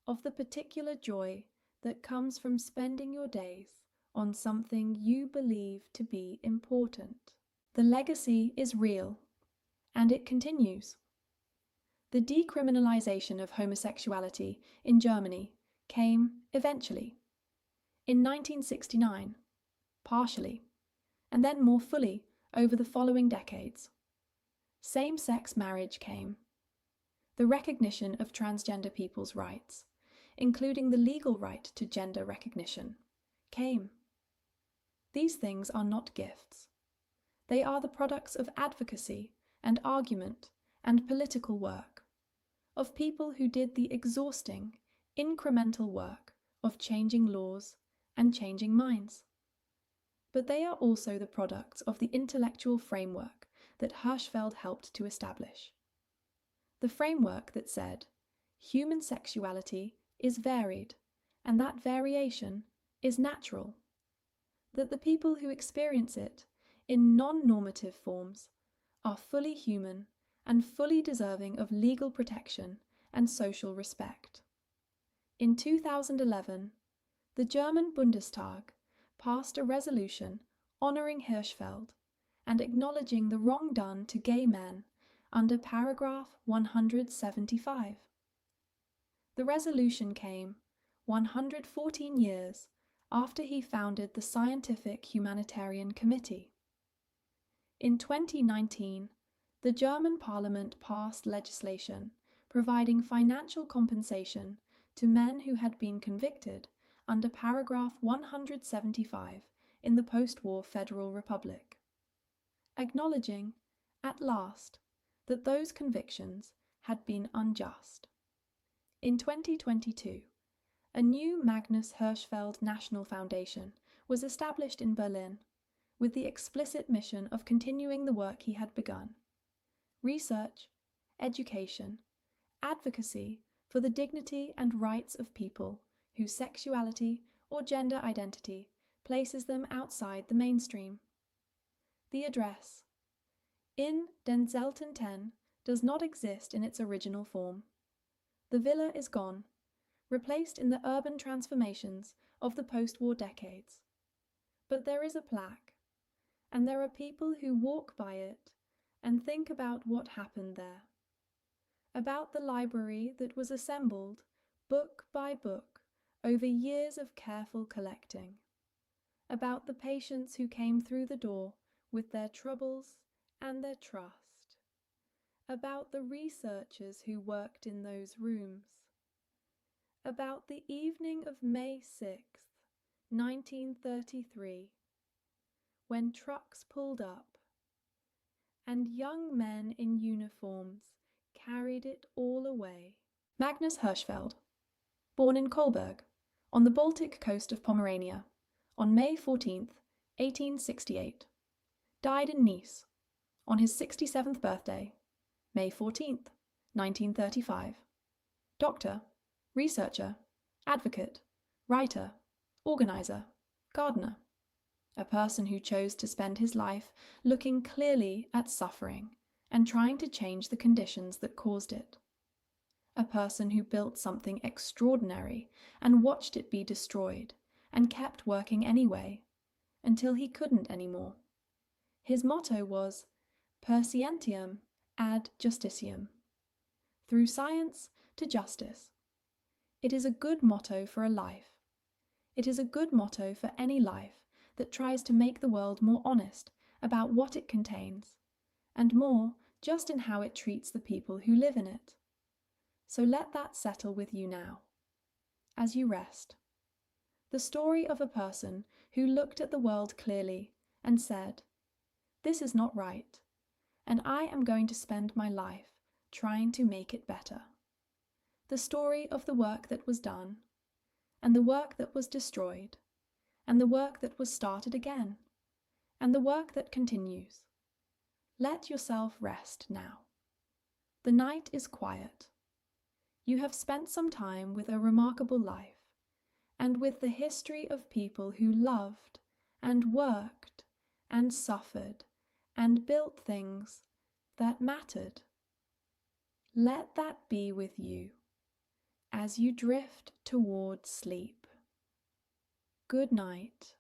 of the particular joy that comes from spending your days on something you believe to be important. The legacy is real, and it continues. The decriminalization of homosexuality in Germany came eventually. In 1969, partially, and then more fully over the following decades. Same-sex marriage came. The recognition of transgender people's rights, including the legal right to gender recognition, came. These things are not gifts. They are the products of advocacy and argument and political work, of people who did the exhausting, incremental work of changing laws and changing minds. But they are also the products of the intellectual framework that Hirschfeld helped to establish. The framework that said, human sexuality is varied, and that variation is natural. That the people who experience it in non-normative forms are fully human and fully deserving of legal protection and social respect. In 2011, the German Bundestag passed a resolution honoring Hirschfeld and acknowledging the wrong done to gay men under paragraph 175. The resolution came 114 years after he founded the Scientific Humanitarian Committee. In 2019, the German Parliament passed legislation providing financial compensation to men who had been convicted under paragraph 175 in the post-war Federal Republic, acknowledging, at last, that those convictions had been unjust. In 2022, a new Magnus Hirschfeld National Foundation was established in Berlin with the explicit mission of continuing the work he had begun: research, education, advocacy for the dignity and rights of people whose sexuality or gender identity places them outside the mainstream. The address, in Den Zelten 10, does not exist in its original form. The villa is gone, replaced in the urban transformations of the post-war decades. But there is a plaque, and there are people who walk by it and think about what happened there. About the library that was assembled, book by book, over years of careful collecting. About the patients who came through the door with their troubles and their trust. About the researchers who worked in those rooms. About the evening of May 6th, 1933, when trucks pulled up, and young men in uniforms carried it all away. Magnus Hirschfeld, born in Kolberg, on the Baltic coast of Pomerania, on May 14th, 1868, died in Nice, on his 67th birthday, May 14th, 1935. Doctor, researcher, advocate, writer, organizer, gardener. A person who chose to spend his life looking clearly at suffering and trying to change the conditions that caused it. A person who built something extraordinary and watched it be destroyed and kept working anyway until he couldn't anymore. His motto was per scientiam ad justitiam, through science to justice. It is a good motto for a life. It is a good motto for any life that tries to make the world more honest about what it contains, and more just in how it treats the people who live in it. So let that settle with you now, as you rest. The story of a person who looked at the world clearly and said, "This is not right, and I am going to spend my life trying to make it better." The story of the work that was done, and the work that was destroyed, and the work that was started again, and the work that continues. Let yourself rest now. The night is quiet. You have spent some time with a remarkable life, and with the history of people who loved and worked and suffered and built things that mattered. Let that be with you as you drift toward sleep. Good night.